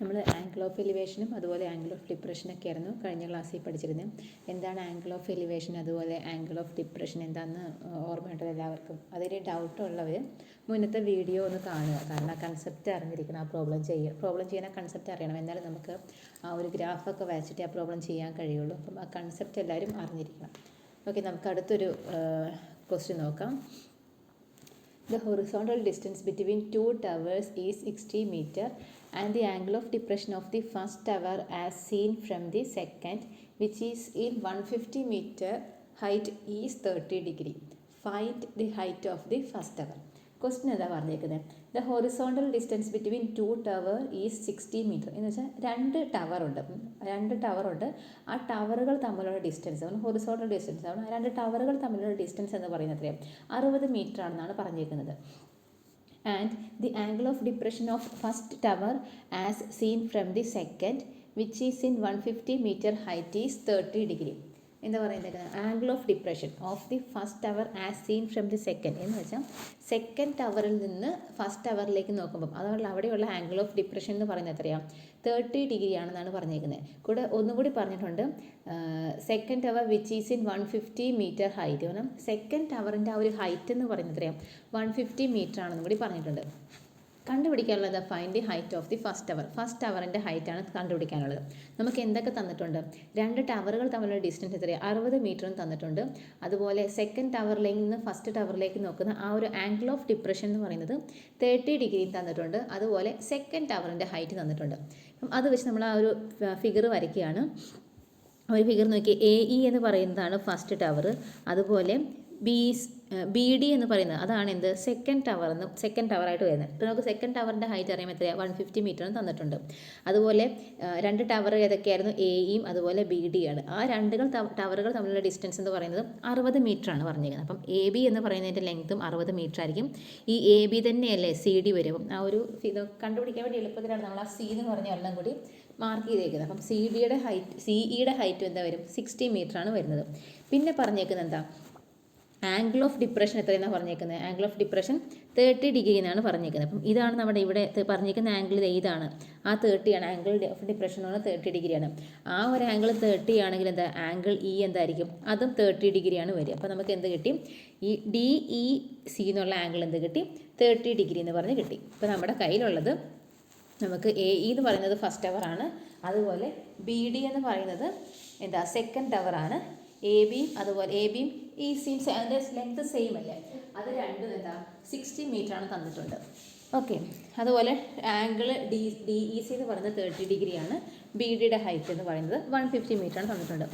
നമ്മൾ angle of എലിവേഷനും അതുപോലെ angle of ഡിപ്രഷനൊക്കെ ആയിരുന്നു കഴിഞ്ഞ ക്ലാസ്സിൽ പഠിച്ചിരുന്നത്. എന്താണ് ആംഗിൾ ഓഫ് എലിവേഷൻ അതുപോലെ ആംഗിൾ ഓഫ് ഡിപ്രഷൻ എന്താണെന്ന് ഓർമ്മയുണ്ടല്ലോ എല്ലാവർക്കും. അതിൽ ഡൗട്ട് ഉള്ളവർ മുന്നത്തെ വീഡിയോ ഒന്ന് കാണുക. കാരണം ആ കൺസെപ്റ്റ് അറിഞ്ഞിരിക്കണം. ആ പ്രോബ്ലം ചെയ്യുന്ന കൺസെപ്റ്റ് അറിയണം. എന്നാലും നമുക്ക് ആ ഒരു ഗ്രാഫൊക്കെ വരച്ചിട്ട് ആ പ്രോബ്ലം ചെയ്യാൻ കഴിയുള്ളൂ. അപ്പം ആ കൺസെപ്റ്റ് എല്ലാവരും അറിഞ്ഞിരിക്കണം. ഓക്കെ, നമുക്ക് അടുത്തൊരു ക്വസ്റ്റ്യൻ നോക്കാം. The horizontal distance between two towers is 60 meter and the angle of depression of the first tower as seen from the second, which is in 150 meter height, is 30 degree. Find the height of the first tower. Question എന്താ പറഞ്ഞേക്കുന്നത്? The horizontal distance between two tower is 60 metre എന്ന് വെച്ചാൽ രണ്ട് ടവറുണ്ട്. ആ ടവറുകൾ തമ്മിലുള്ള distance ആണ് horizontal distance ആണ്. രണ്ട് ടവറുകൾ തമ്മിലുള്ള ഡിസ്റ്റൻസ് എന്ന് പറയുന്നത് എത്രയാണ്? 60 മീറ്റർ ആണെന്നാണ് പറഞ്ഞേക്കുന്നത്. And the angle of depression of first tower as seen from the second which is in 150 metre height is 30 degree. എന്താ പറയുന്നത്? Angle of depression of the first tower as seen from the second എന്ന് വെച്ചാൽ second ടവറിൽ നിന്ന് first ടവറിലേക്ക് നോക്കുമ്പം അതുകൊണ്ട് അവിടെയുള്ള angle of depression എന്ന് പറയുന്നത് എത്രയാണ്? 30 ഡിഗ്രി ആണെന്നാണ് പറഞ്ഞേക്കുന്നത്. കൂടെ ഒന്നുകൂടി പറഞ്ഞിട്ടുണ്ട്, second tower which is in 150 metre height. കാരണം സെക്കൻഡ് ടവറിൻ്റെ ആ ഒരു ഹൈറ്റ് എന്ന് പറയുന്നത് എത്രയാണ്? 150 മീറ്റർ ആണെന്നും കൂടി പറഞ്ഞിട്ടുണ്ട്. കണ്ടുപിടിക്കാനുള്ളത് find the height of the first tower. First ടവറിൻ്റെ ഹൈറ്റാണ് കണ്ടുപിടിക്കാനുള്ളത്. നമുക്ക് എന്തൊക്കെ തന്നിട്ടുണ്ട്? രണ്ട് ടവറുകൾ തമ്മിലുള്ള ഡിസ്റ്റൻസ് എത്രയാണ്? 60 മീറ്ററും തന്നിട്ടുണ്ട്. അതുപോലെ സെക്കൻഡ് ടവറിലേക്ക് നിന്ന് ഫസ്റ്റ് ടവറിലേക്ക് നോക്കുന്ന ആ ഒരു ആംഗിൾ ഓഫ് ഡിപ്രഷൻ എന്ന് പറയുന്നത് 30 ഡിഗ്രിയും തന്നിട്ടുണ്ട്. അതുപോലെ സെക്കൻഡ് ടവറിൻ്റെ ഹൈറ്റ് തന്നിട്ടുണ്ട്. അപ്പം അത് വെച്ച് നമ്മൾ ആ ഒരു ഫിഗർ വരയ്ക്കുകയാണ്. ഒരു ഫിഗർ നോക്കി, AE എന്ന് പറയുന്നതാണ് ഫസ്റ്റ് ടവർ. അതുപോലെ BD എന്ന് പറയുന്നത് അതാണ് എന്ത്? സെക്കൻഡ് ടവറായിട്ട് വരുന്നത്. ഇപ്പോൾ നമുക്ക് സെക്കൻഡ് ടവറിൻ്റെ ഹൈറ്റ് അറിയാൻ എത്രയാണ്? 150 മീറ്ററും തന്നിട്ടുണ്ട്. അതുപോലെ രണ്ട് ടവർ ഏതൊക്കെയായിരുന്നു? AEയും അതുപോലെ BDയാണ്. ആ ടവറുകൾ തമ്മിലുള്ള ഡിസ്റ്റൻസ് എന്ന് പറയുന്നത് 60 മീറ്ററാണ് പറഞ്ഞിരിക്കുന്നത്. അപ്പം AB എന്ന് പറയുന്നതിൻ്റെ ലെങ്ത്തും 60 മീറ്റർ ആയിരിക്കും. ഈ AB തന്നെയല്ലേ CD വരും. അപ്പം ആ ഒരു ഇത് കണ്ടുപിടിക്കാൻ വേണ്ടി എളുപ്പത്തിലാണ് നമ്മൾ ആ C എന്ന് പറഞ്ഞ എല്ലാം കൂടി മാർക്ക് ചെയ്തേക്കുന്നത്. അപ്പം CEയുടെ ഹൈറ്റ് എന്താ വരും? 60 മീറ്ററാണ് വരുന്നത്. പിന്നെ പറഞ്ഞേക്കുന്നത് എന്താ? ആംഗിൾ ഓഫ് ഡിപ്രഷൻ എത്രയെന്നാണ് പറഞ്ഞേക്കുന്നത്? ആംഗിൾ ഓഫ് ഡിപ്രഷൻ 30 ഡിഗ്രി എന്നാണ് പറഞ്ഞേക്കുന്നത്. അപ്പം ഇതാണ് നമ്മുടെ ഇവിടെ പറഞ്ഞേക്കുന്ന ആംഗിൾ. ഇതാണ് ആ 30 ആണ്. ആംഗിൾ ഓഫ് ഡിപ്രഷൻ എന്ന് പറഞ്ഞാൽ 30 ഡിഗ്രിയാണ്. ആ ഒരു ആംഗിൾ 30 ആണെങ്കിൽ എന്താ? ആംഗിൾ E എന്തായിരിക്കും? അതും 30 ഡിഗ്രിയാണ് വരിക. അപ്പോൾ നമുക്ക് എന്ത് കിട്ടി? ഈ DEC എന്നുള്ള ആംഗിൾ എന്ത് കിട്ടി? 30 ഡിഗ്രി എന്ന് പറഞ്ഞ് കിട്ടി. ഇപ്പോൾ നമ്മുടെ കയ്യിലുള്ളത് നമുക്ക് AE എന്ന് പറയുന്നത് ഫസ്റ്റ് ടവറാണ്. അതുപോലെ BD എന്ന് പറയുന്നത് എന്താ? സെക്കൻഡ് ടവറാണ്. അതുപോലെ ABയും ECയും അതിൻ്റെ ലെങ്ത് സെയിം അല്ലേ? അത് രണ്ടും എന്താ? 60 മീറ്ററാണ് തന്നിട്ടുണ്ട്. ഓക്കെ, അതുപോലെ ആംഗിൾ DEC എന്ന് പറയുന്നത് 30 ഡിഗ്രിയാണ്. BDയുടെ ഹൈറ്റ് എന്ന് പറയുന്നത് 150 മീറ്ററാണ് തന്നിട്ടുണ്ട്.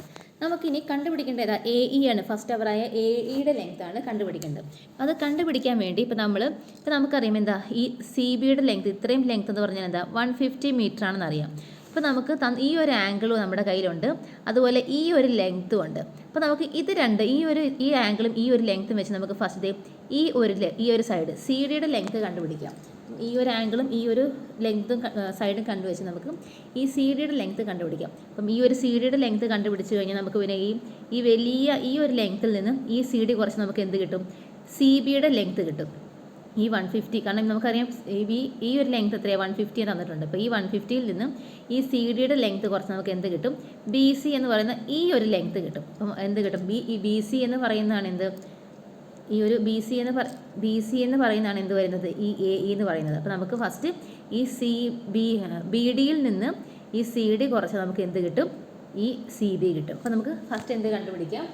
നമുക്കിനി കണ്ടുപിടിക്കേണ്ടത് AE ആണ്. ഫസ്റ്റ് ടവറായ AEയുടെ ലെങ്ത്താണ് കണ്ടുപിടിക്കേണ്ടത്. അത് കണ്ടുപിടിക്കാൻ വേണ്ടി ഇപ്പോൾ നമുക്കറിയാം എന്താ? ഈ CBയുടെ ലെങ്ത്, ഇത്രയും ലെങ്ത് എന്ന് പറഞ്ഞാൽ എന്താ? 150 മീറ്ററാണെന്ന് അറിയാം. ഇപ്പോൾ നമുക്ക് ഈ ഒരു ആംഗിളും നമ്മുടെ കയ്യിലുണ്ട്. അതുപോലെ ഈ ഒരു ലെങ്ത്തും ഉണ്ട്. അപ്പോൾ നമുക്ക് ഇത് രണ്ട് ഈ ആംഗിളും ഈ ഒരു ലെങ്ത്തും വെച്ച് നമുക്ക് ഫസ്റ്റ് ഈ ഒരു സൈഡ് CDയുടെ ലെങ്ത്ത് കണ്ടുപിടിക്കാം. ഈ ഒരു ആംഗിളും ഈ ഒരു ലെങ്ത്തും സൈഡും കണ്ടുവെച്ച് നമുക്ക് ഈ CDയുടെ ലെങ്ത്ത് കണ്ടുപിടിക്കാം. അപ്പം ഈ ഒരു CDയുടെ ലെങ്ത്ത് കണ്ടുപിടിച്ച് കഴിഞ്ഞാൽ നമുക്ക് പിന്നെ ഈ വലിയ ഈ ഒരു ലെങ്ത്തിൽ നിന്ന് ഈ CD കുറച്ച് നമുക്ക് എന്ത് കിട്ടും? CBയുടെ ലെങ്ത്ത് കിട്ടും. ഈ 150, കാരണം നമുക്കറിയാം ഈ ഒരു ലെങ്ത് എത്രയാണ്? 150 തന്നിട്ടുണ്ട്. അപ്പോൾ ഈ 150യിൽ നിന്നും ഈ CDയുടെ ലെങ്ത് കുറച്ച് നമുക്ക് എന്ത് കിട്ടും? BC എന്ന് പറയുന്ന ഈ ഒരു ലെങ്ത് കിട്ടും. അപ്പം എന്ത് കിട്ടും? ഈ BC എന്ന് പറയുന്നതാണ് എന്ത്? ഈ ഒരു BC എന്ന് പറയുന്നതാണ് എന്ത് വരുന്നത്? ഈ AE എന്ന് പറയുന്നത്. അപ്പോൾ നമുക്ക് ഫസ്റ്റ് ഈ BDയിൽ നിന്ന് ഈ CD കുറച്ച് നമുക്ക് എന്ത് കിട്ടും? ഈ CB കിട്ടും. അപ്പോൾ നമുക്ക് ഫസ്റ്റ് എന്ത് കണ്ടുപിടിക്കാം?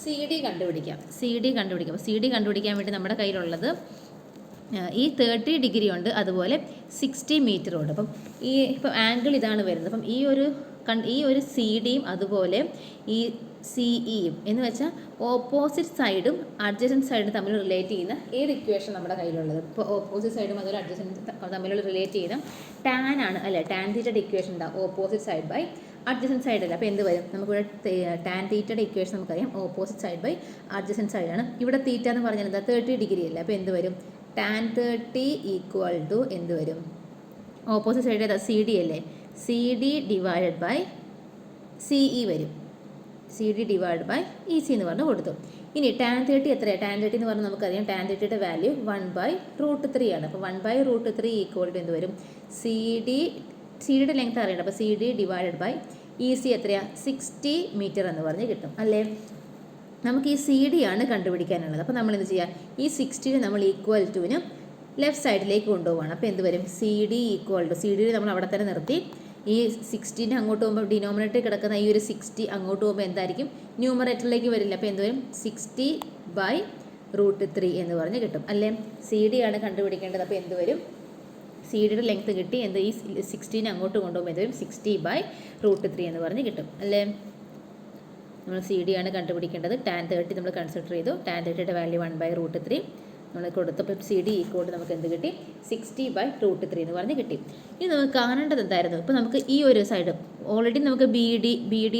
CD കണ്ടുപിടിക്കാം. അപ്പോൾ CD കണ്ടുപിടിക്കാൻ വേണ്ടി നമ്മുടെ കയ്യിലുള്ളത് ഈ 30 ഡിഗ്രി ഉണ്ട്, അതുപോലെ 60 മീറ്ററും ഉണ്ട്. അപ്പം ഇപ്പം ആംഗിൾ ഇതാണ് വരുന്നത്. അപ്പം ഈ ഒരു CDയും അതുപോലെ ഈ CEയും എന്ന് വെച്ചാൽ ഓപ്പോസിറ്റ് സൈഡും അഡ്ജസൻറ്റ് സൈഡും തമ്മിൽ റിലേറ്റ് ചെയ്യുന്ന ഏത് ഇക്വേഷൻ നമ്മുടെ കയ്യിലുള്ളത്? ഇപ്പോൾ ഓപ്പോസിറ്റ് സൈഡും അതുപോലെ അഡ്ജസൻറ്റ് തമ്മിലുള്ള റിലേറ്റ് ചെയ്യുന്ന ടാൻ ആണ് അല്ലേ? ടാൻ തീറ്റയുടെ ഇക്വേഷൻ ഉണ്ടാവും. Opposite side by adjacent side അല്ല. അപ്പോൾ എന്ത് വരും? നമുക്കിവിടെ ടാൻ തീറ്റയുടെ ഇക്വേഷൻ നമുക്കറിയാം. ഓപ്പോസിറ്റ് സൈഡ് ബൈ അഡ്ജസൻറ്റ് സൈഡാണ്. ഇവിടെ തീറ്റ എന്ന് പറഞ്ഞാൽ എന്താ? 30 ഡിഗ്രി അല്ലേ? അപ്പോൾ എന്ത് വരും? tan 30 ഈക്വൽ ടു എന്ത് വരും? ഓപ്പോസിറ്റ് സൈഡ് ഏതാ? CD അല്ലേ? CD ഡിവൈഡഡ് ബൈ CE വരും. CD ഡിവൈഡ് ബൈ EC എന്ന് പറഞ്ഞ് കൊടുത്തു. ഇനി tan 30 എത്രയാണ്? tan 30 എന്ന് പറഞ്ഞാൽ നമുക്കറിയാം tan 30യുടെ വാല്യൂ 1/√3 ആണ്. അപ്പോൾ 1/√3 ഈക്വൽ ടു എന്ത് വരും? CD സി ഡിയുടെ ലെങ്ത് അറിയണം. അപ്പോൾ C D divided by E C എത്രയാണ് 60 മീറ്റർ എന്ന് പറഞ്ഞ് കിട്ടും അല്ലേ. നമുക്ക് ഈ സി ഡി ആണ് കണ്ടുപിടിക്കാനുള്ളത്. അപ്പോൾ നമ്മൾ എന്ത് ചെയ്യുക, ഈ 60 നമ്മൾ ഈക്വൽ ടുവിന് ലെഫ്റ്റ് സൈഡിലേക്ക് കൊണ്ടുപോകണം. അപ്പോൾ എന്ത് വരും, C D equal to, C D നമ്മൾ അവിടെ തന്നെ നിർത്തി, ഈ 60 അങ്ങോട്ട് പോകുമ്പോൾ ഡിനോമിനേറ്റർ കിടക്കുന്ന ഈ ഒരു 60 അങ്ങോട്ട് പോകുമ്പോൾ എന്തായിരിക്കും, ന്യൂമറേറ്ററിലേക്ക് വരില്ല. അപ്പോൾ എന്ത് വരും, 60/√3 എന്ന് പറഞ്ഞ് കിട്ടും അല്ലേ. സി ഡി ആണ് കണ്ടുപിടിക്കേണ്ടത്. അപ്പോൾ എന്ത് വരും, സി ഡിയുടെ ലെങ്ത് കിട്ടി, എന്ത് ഈ 60 അങ്ങോട്ട് കൊണ്ടുപോകുമ്പോൾ എന്ത് വരും, 60/√3 എന്ന് പറഞ്ഞ് കിട്ടും അല്ലേ. നമ്മൾ സി ഡി ആണ് കണ്ടുപിടിക്കേണ്ടത്. tan 30 നമ്മൾ കൺസിഡർ ചെയ്തു. tan 30യുടെ വാല്യൂ 1/√3 നമ്മൾ കൊടുത്തപ്പോൾ സി ഡി ഈക്വൽ നമുക്ക് എന്ത് കിട്ടി, 60/√3 എന്ന് പറഞ്ഞ് കിട്ടി. ഇനി നമുക്ക് കാണേണ്ടത് എന്തായിരുന്നു, ഇപ്പോൾ നമുക്ക് ഈ ഒരു സൈഡ് ഓൾറെഡി നമുക്ക് ബി ഡി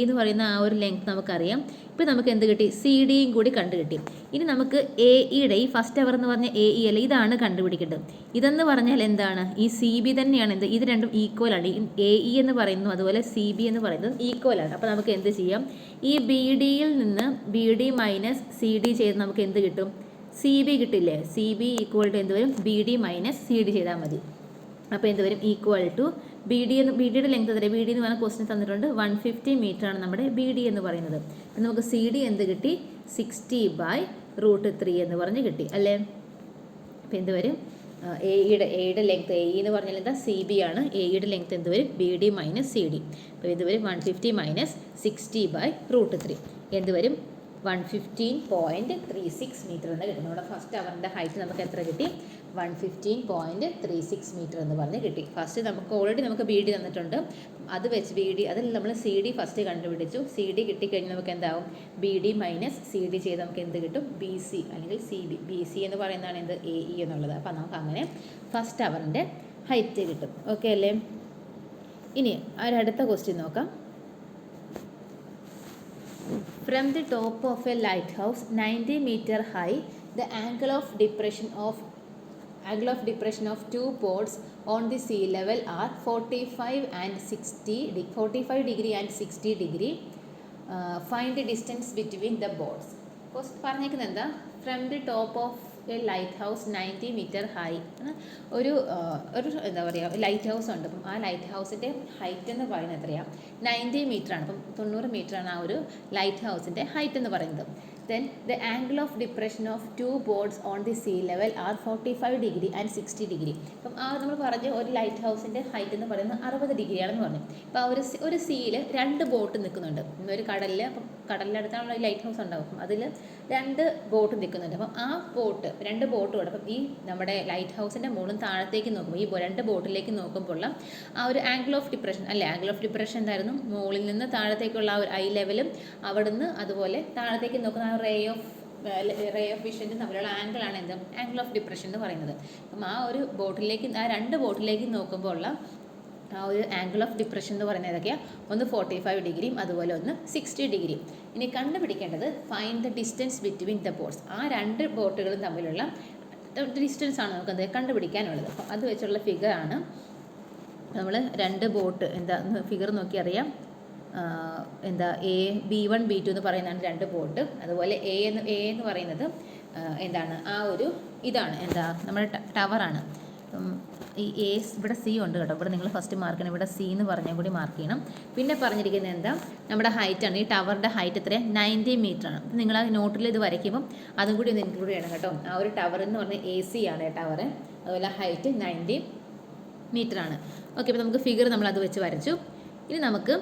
എന്ന് പറയുന്ന ആ ഒരു ലെങ്ത് നമുക്കറിയാം. ഇപ്പോൾ നമുക്ക് എന്ത് കിട്ടി, സി ഡിയും കൂടി കണ്ടു കിട്ടി. ഇനി നമുക്ക് എ ഇയുടെ ഈ ഫസ്റ്റ് അവർ എന്ന് പറഞ്ഞ എ ഇ അല്ല, ഇതാണ് കണ്ടുപിടിക്കേണ്ടത്. ഇതെന്ന് പറഞ്ഞാൽ എന്താണ്, ഈ സി ബി തന്നെയാണ് എന്ത്, ഇത് രണ്ടും ഈക്വലാണ്. എ ഇ എന്ന് പറയുന്നു അതുപോലെ സി ബി എന്ന് പറയുന്നത് ഈക്വലാണ്. അപ്പോൾ നമുക്ക് എന്ത് ചെയ്യാം, ഈ ബി ഡിയിൽ നിന്ന് B D minus C D ചെയ്ത് നമുക്ക് എന്ത് കിട്ടും, സി ബി കിട്ടില്ലേ. സി ബി ഈക്വൽ ടു എന്ത് വരും, B D minus C D ചെയ്താൽ മതി. അപ്പോൾ എന്ത് വരും, ഈക്വൽ ടു ബി ഡിയുടെ ലെങ്ത് എത്ര, ബി ഡി എന്ന് പറഞ്ഞ ക്വസ്റ്റ്യൻ തന്നിട്ടുണ്ട് 150 മീറ്റർ ആണ് നമ്മുടെ ബി ഡി എന്ന് പറയുന്നത്. അപ്പം നമുക്ക് സി ഡി എന്ത് കിട്ടി, 60/√3 എന്ന് പറഞ്ഞ് കിട്ടി അല്ലേ. അപ്പോൾ എന്ത് വരും, എയുടെ ലെങ്ത്, എ എന്ന് പറഞ്ഞാൽ എന്താ, സി ബി ആണ്. എയുടെ ലെങ്ത് എന്ത് വരും, B D minus C D. അപ്പോൾ ഇത് വരും 150 മൈനസ് 60/√3 എന്ത് വരും, 115.36 മീറ്റർ എന്ന് കിട്ടും. നമ്മുടെ ഫസ്റ്റ് അവറിൻ്റെ ഹൈറ്റ് നമുക്ക് എത്ര കിട്ടി, 115.36 മീറ്റർ എന്ന് പറഞ്ഞ് കിട്ടി. ഫസ്റ്റ് നമുക്ക് ഓൾറെഡി നമുക്ക് ബി ഡി തന്നിട്ടുണ്ട്, അത് വെച്ച് ബി ഡി അതിൽ നമ്മൾ സി ഡി ഫസ്റ്റ് കണ്ടുപിടിച്ചു. സി ഡി കിട്ടിക്കഴിഞ്ഞാൽ നമുക്ക് എന്താവും, B D minus C D ചെയ്ത് നമുക്ക് എന്ത് കിട്ടും, ബി സി അല്ലെങ്കിൽ സി ബി. ബി സി എന്ന് പറയുന്നതാണ് എന്ത്, എ ഇ എന്നുള്ളത്. അപ്പോൾ നമുക്ക് അങ്ങനെ ഫസ്റ്റ് അവറിൻ്റെ ഹൈറ്റ് കിട്ടും. ഓക്കെ അല്ലേ. ഇനി അടുത്ത ക്വസ്റ്റ്യൻ നോക്കാം. From the top of a lighthouse 90 meter high, the angle of depression of two points on the sea level are 45 degree and 60 degree. Find the distance between the boards. First പറഞ്ഞേക്കുന്നത് എന്താ, from the top of a lighthouse 90 metre high. ഒരു എന്താ പറയുക, light house ഉണ്ട്. അപ്പം ആ light ഹൗസിൻ്റെ height എന്ന് പറയുന്നത് എത്രയാണ്, 90 മീറ്ററാണ്. അപ്പം 90 മീറ്ററാണ് ആ ഒരു ലൈറ്റ് ഹൗസിൻ്റെ ഹൈറ്റ് എന്ന് പറയുന്നത്. Then the angle of depression of two boards on the sea level are 45 degree and 60 degree. അപ്പം ആ നമ്മൾ പറഞ്ഞ ഒരു ലൈറ്റ് ഹൗസിൻ്റെ ഹൈറ്റ് എന്ന് പറയുന്നത് 60 ഡിഗ്രിയാണെന്ന് പറഞ്ഞു. അപ്പോൾ ആ ഒരു സീയിൽ 2 ബോട്ട് നിൽക്കുന്നുണ്ട്. ഒരു കടലിൽ, അപ്പം കടലിനടുത്താണുള്ള ലൈറ്റ് ഹൗസ് ഉണ്ടാകും. അപ്പം അതിൽ 2 ബോട്ട് നിൽക്കുന്നുണ്ട്. അപ്പം ആ 2 ബോട്ടും ഉണ്ട്. അപ്പം ഈ നമ്മുടെ ലൈറ്റ് ഹൗസിൻ്റെ മുകളിൽ താഴത്തേക്ക് നോക്കുമ്പോൾ ഈ 2 ബോട്ടിലേക്ക് നോക്കുമ്പോൾ ആ ഒരു ആംഗിൾ ഓഫ് ഡിപ്രഷൻ അല്ലേ, ആംഗിൾ ഓഫ് ഡിപ്രഷൻ എന്തായിരുന്നു, മുകളിൽ നിന്ന് താഴത്തേക്കുള്ള ആ ഒരു ഐ ലെവലും അവിടുന്ന് അതുപോലെ താഴത്തേക്ക് നോക്കുന്ന ആ റേ ഓഫ് വിഷൻ്റെ തമ്മിലുള്ള ആംഗിളാണ് എന്ത്, ആംഗിൾ ഓഫ് ഡിപ്രഷൻ എന്ന് പറയുന്നത്. അപ്പം ആ ഒരു ബോട്ടിലേക്ക്, ആ 2 ബോട്ടിലേക്ക് നോക്കുമ്പോൾ ഉള്ള ആ ഒരു ആംഗിൾ ഓഫ് ഡിപ്രഷൻ എന്ന് പറയുന്നത് ഏതൊക്കെയാണ്, ഒന്ന് 45 ഡിഗ്രിയും അതുപോലെ ഒന്ന് 60 ഡിഗ്രിയും. ഇനി കണ്ടുപിടിക്കേണ്ടത് find the distance between the boats. ആ 2 ബോട്ടുകളും തമ്മിലുള്ള ഡിസ്റ്റൻസ് ആണ് നമുക്കത് കണ്ടുപിടിക്കാനുള്ളത്. അപ്പോൾ അത് വെച്ചുള്ള ഫിഗറാണ് നമ്മൾ 2 ബോട്ട് എന്താ ഫിഗർ നോക്കി അറിയാം. എന്താ B1 B2 എന്ന് പറയുന്നതാണ് 2 ബോട്ട്. അതുപോലെ എ എന്ന് പറയുന്നത് എന്താണ്, ആ ഒരു ഇതാണ് എന്താ, നമ്മുടെ ടവറാണ്. ഈ എ ഇവിടെ സി ഉണ്ട് കേട്ടോ. ഇവിടെ നിങ്ങൾ ഫസ്റ്റ് മാർക്ക് ചെയ്യണം, ഇവിടെ സി എന്ന് പറഞ്ഞാൽ കൂടി മാർക്ക് ചെയ്യണം. പിന്നെ പറഞ്ഞിരിക്കുന്നത് എന്താ, നമ്മുടെ ഹൈറ്റാണ്. ഈ ടവറിൻ്റെ ഹൈറ്റ് എത്ര, 90 മീറ്റർ ആണ്. നിങ്ങൾ ആ നോട്ടിൽ ഇത് വരയ്ക്കുമ്പം അതും കൂടി ഒന്ന് ഇൻക്ലൂഡ് ചെയ്യണം കേട്ടോ. ആ ഒരു ടവർ എന്ന് പറഞ്ഞാൽ AC ആണ് ടവർ. അതുപോലെ ഹൈറ്റ് 90 മീറ്റർ ആണ്. ഓക്കെ, അപ്പോൾ നമുക്ക് ഫിഗർ നമ്മൾ അത് വെച്ച് വരച്ചു. ഇനി നമുക്ക്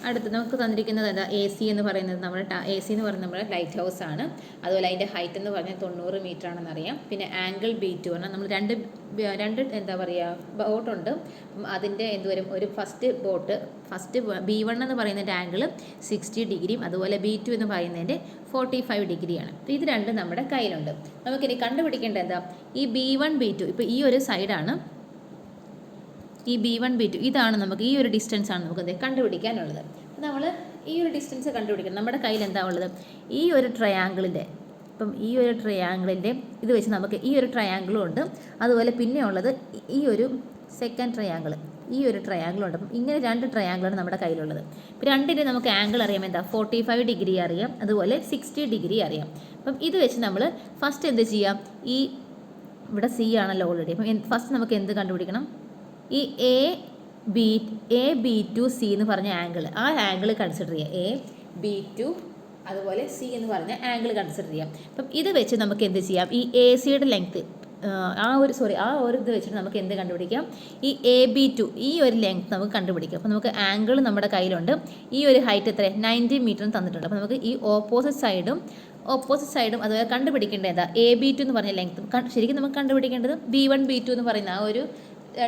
അടുത്ത് നമുക്ക് തന്നിരിക്കുന്നത് എന്താ, AC എന്ന് പറയുന്നത് നമ്മുടെ AC എന്ന് പറയുന്നത് നമ്മുടെ ലൈറ്റ് ഹൗസ് ആണ്. അതുപോലെ അതിൻ്റെ ഹൈറ്റ് എന്ന് പറഞ്ഞാൽ 90 മീറ്റർ ആണെന്നറിയാം. പിന്നെ ആംഗിൾ B2 ആണ്. നമ്മൾ രണ്ട് എന്താ പറയുക ബോട്ടുണ്ട്. അതിൻ്റെ എന്ത് വരും, ഒരു ഫസ്റ്റ് B1 എന്ന് പറയുന്നതിൻ്റെ ആംഗിൾ 60 ഡിഗ്രിയും അതുപോലെ B2 എന്ന് പറയുന്നതിൻ്റെ 45 ഡിഗ്രിയാണ്. അപ്പോൾ ഇത് രണ്ടും നമ്മുടെ കയ്യിലുണ്ട്. നമുക്കിനി കണ്ടുപിടിക്കേണ്ടത് എന്താ, ഈ B1 B2 ഇപ്പോൾ ഈ ഒരു സൈഡാണ്. ഈ B1 B2 ഇതാണ് നമുക്ക്, ഈ ഒരു ഡിസ്റ്റൻസ് ആണ് നമുക്ക് കണ്ടുപിടിക്കാനുള്ളത്. നമ്മൾ ഈ ഒരു ഡിസ്റ്റൻസ് കണ്ടുപിടിക്കണം. നമ്മുടെ കയ്യിൽ എന്താ ഉള്ളത്, ഈ ഒരു ട്രയാങ്കിളിൻ്റെ, ഇപ്പം ഈ ഒരു ട്രയാങ്കിളിൻ്റെ ഇത് വെച്ച് നമുക്ക് ഈ ഒരു ട്രയാങ്കിളും ഉണ്ട്. അതുപോലെ പിന്നെ ഉള്ളത് ഈ ഒരു സെക്കൻഡ് ട്രയാങ്കിൾ, ഈ ഒരു ട്രയാങ്കിളുണ്ട്. അപ്പം ഇങ്ങനെ 2 ട്രയാങ്കിളാണ് നമ്മുടെ കയ്യിലുള്ളത്. ഇപ്പോൾ രണ്ടിന് നമുക്ക് ആംഗിൾ അറിയാം, എന്താ 45 ഡിഗ്രി അറിയാം, അതുപോലെ 60 ഡിഗ്രി അറിയാം. അപ്പം ഇത് വെച്ച് നമ്മൾ ഫസ്റ്റ് എന്ത് ചെയ്യാം, ഈ ഇവിടെ C ആണല്ലോ ഓൾറെഡി. അപ്പം ഫസ്റ്റ് നമുക്ക് എന്ത് കണ്ടുപിടിക്കണം, ഈ ബി AB2C എന്ന് പറഞ്ഞ ആംഗിൾ, ആ ആംഗിൾ കൺസിഡർ ചെയ്യുക. AB2 അതുപോലെ സി എന്ന് പറഞ്ഞ ആംഗിൾ കൺസിഡർ ചെയ്യാം. അപ്പം ഇത് വെച്ച് നമുക്ക് എന്ത് ചെയ്യാം, ഈ AC-യുടെ ലെങ്ത്ത് ആ ഒരു ഇത് വെച്ചിട്ട് നമുക്ക് എന്ത് കണ്ടുപിടിക്കാം, ഈ AB2 ഈ ഒരു ലെങ്ത്ത് നമുക്ക് കണ്ടുപിടിക്കാം. അപ്പോൾ നമുക്ക് ആംഗിൾ നമ്മുടെ കയ്യിലുണ്ട്. ഈ ഒരു ഹൈറ്റ് എത്ര 90 മീറ്റർ തന്നിട്ടുണ്ട്. അപ്പോൾ നമുക്ക് ഈ ഓപ്പോസിറ്റ് സൈഡും അതുപോലെ കണ്ടുപിടിക്കേണ്ടത് ഏതാ, AB2 എന്ന് പറഞ്ഞ ലെങ്ത്ത്. ശരിക്കും നമുക്ക് കണ്ടുപിടിക്കേണ്ടത് B1 B2 എന്ന് പറയുന്ന ആ ഒരു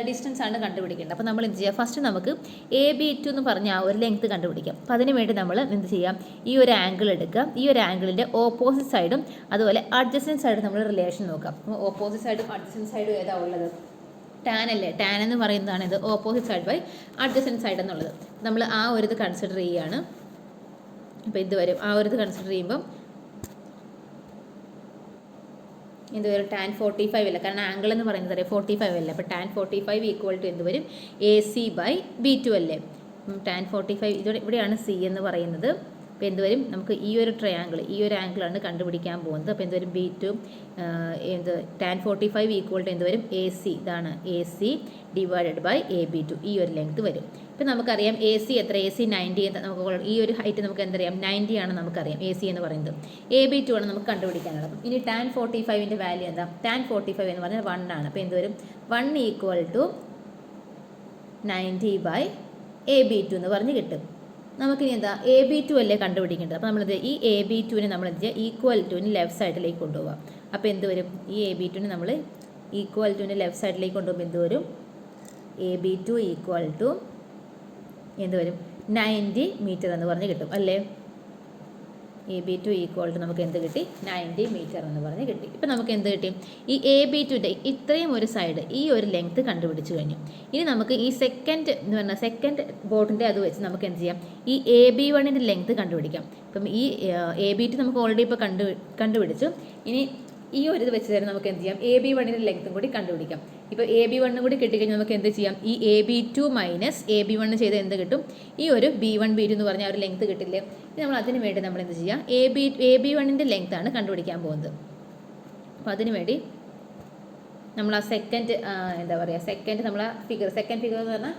ഡിസ്റ്റൻസ് ആണ് കണ്ടുപിടിക്കേണ്ടത്. അപ്പോൾ നമ്മൾ എന്ത് ചെയ്യുക, ഫസ്റ്റ് നമുക്ക് AB2 എന്ന് പറഞ്ഞ ആ ഒരു ലെങ്ത്ത് കണ്ടുപിടിക്കാം. അപ്പോൾ അതിന് വേണ്ടി നമ്മൾ എന്ത് ചെയ്യാം, ഈ ഒരു ആംഗിൾ എടുക്കുക. ഈ ഒരു ആംഗിളിൻ്റെ ഓപ്പോസിറ്റ് സൈഡും അതുപോലെ അഡ്ജസ്റ്റൻറ്റ് സൈഡും നമ്മൾ റിലേഷൻ നോക്കാം. അപ്പോൾ ഓപ്പോസിറ്റ് സൈഡും അഡ്ജസ്റ്റൻറ്റ് സൈഡും ഏതാ ഉള്ളത്, ടാൻ അല്ലേ. ടാൻ എന്ന് പറയുന്നതാണ് ഇത് opposite side by adjacent side എന്നുള്ളത്. നമ്മൾ ആ ഒരു ഇത് കൺസിഡർ ചെയ്യുകയാണ്. അപ്പോൾ ഇത് വരും, ആ ഒരു ഇത് കൺസിഡർ ചെയ്യുമ്പം എന്ത് വരും, ടാൻ 45 അല്ല, കാരണം ആംഗിൾ എന്ന് പറയുന്നത് അറിയാം 45 അല്ലേ. അപ്പോൾ ടാൻ 45 ഈക്വൽ ടു എന്ത് വരും, AC ബൈ B2 അല്ലേ. ടാൻ 45 ഇവിടെയാണ് C എന്ന് പറയുന്നത്. അപ്പോൾ എന്ത് വരും, നമുക്ക് ഈ ഒരു ട്രയാങ്കിൾ, ഈ ഒരു ആംഗിളാണ് കണ്ടുപിടിക്കാൻ പോകുന്നത്. അപ്പോൾ എന്ത് വരും, B2 ടാൻ 45 ഈക്വൽ ടു എന്ത് വരും, AC, ഇതാണ് AC ഡിവൈഡഡ് ബൈ AB2, ഈ ഒരു ലെങ്ത് വരും. ഇപ്പം നമുക്കറിയാം AC എത്ര, AC 90 നമുക്ക് ഈ ഒരു ഹൈറ്റ് നമുക്ക് എന്തറിയാം 90 ആണ് നമുക്കറിയാം AC എന്ന് പറയുന്നത്. AB2 ആണ് നമുക്ക് കണ്ടുപിടിക്കാനുള്ളത്. ഇനി ടാൻ 45ൻ്റെ വാല്യൂ എന്താ, ടാൻ 45 എന്ന് പറഞ്ഞാൽ 1 ആണ്. അപ്പോൾ എന്ത് വരും, 1 ഈക്വൽ ടു 90 ബൈ AB2 എന്ന് പറഞ്ഞ് കിട്ടും. നമുക്കിനി എന്താ AB2 അല്ലേ കണ്ടുപിടിക്കേണ്ടത്. അപ്പോൾ നമ്മളത് ഈ AB2നെ നമ്മൾ എന്ത് ചെയ്യുക, ഈക്വൽ ടുവിന് ലെഫ്റ്റ് സൈഡിലേക്ക് കൊണ്ടുപോകാം. അപ്പോൾ എന്ത് വരും, ഈ AB2നെ നമ്മൾ ഈക്വൽ ടുവിന് ലെഫ്റ്റ് സൈഡിലേക്ക് കൊണ്ടുപോകുമ്പോൾ എന്ത് വരും, AB2 ഈക്വൽ ടു എന്ത് വരും, 90 മീറ്റർ എന്ന് പറഞ്ഞ് കിട്ടും അല്ലേ. AB2 ഈക്വൽ ടു നമുക്ക് എന്ത് കിട്ടി, 90 മീറ്റർ എന്ന് പറഞ്ഞ് കിട്ടി. ഇപ്പം നമുക്ക് എന്ത് കിട്ടി, ഈ AB2ൻ്റെ ഇത്രയും ഒരു സൈഡ് ഈ ഒരു ലെങ്ത്ത് കണ്ടുപിടിച്ച് കഴിഞ്ഞു. ഇനി നമുക്ക് ഈ സെക്കൻഡ് ബോട്ടിൻ്റെ അത് വെച്ച് നമുക്ക് എന്ത് ചെയ്യാം, ഈ AB1ൻ്റെ ലെങ്ത്ത് കണ്ടുപിടിക്കാം. ഇപ്പം ഈ AB2 നമുക്ക് ഓൾറെഡി ഇപ്പോൾ കണ്ടുപിടിച്ചു. ഇനി ഈ ഒരു ഇത് വെച്ച് തന്നെ നമുക്ക് എന്ത് ചെയ്യാം, AB1ൻ്റെ ലെങ്ത്തും കൂടി കണ്ടുപിടിക്കാം. ഇപ്പോൾ AB1 കൂടി കിട്ടിക്കഴിഞ്ഞാൽ നമുക്ക് എന്ത് ചെയ്യാം, ഈ AB2 മൈനസ് AB1 ചെയ്ത് എന്ത് കിട്ടും, ഈ ഒരു B1 B2 എന്ന് പറഞ്ഞാൽ ഒരു ലെങ്ത്ത് കിട്ടില്ലേ. നമ്മൾ അതിന് വേണ്ടി നമ്മൾ എന്ത് ചെയ്യാം, AB1ൻ്റെ ലെങ്ത്താണ് കണ്ടുപിടിക്കാൻ പോകുന്നത്. അപ്പോൾ അതിന് വേണ്ടി നമ്മൾ ആ സെക്കൻഡ് നമ്മൾ ആ സെക്കൻഡ് ഫിഗർ എന്ന് പറഞ്ഞാൽ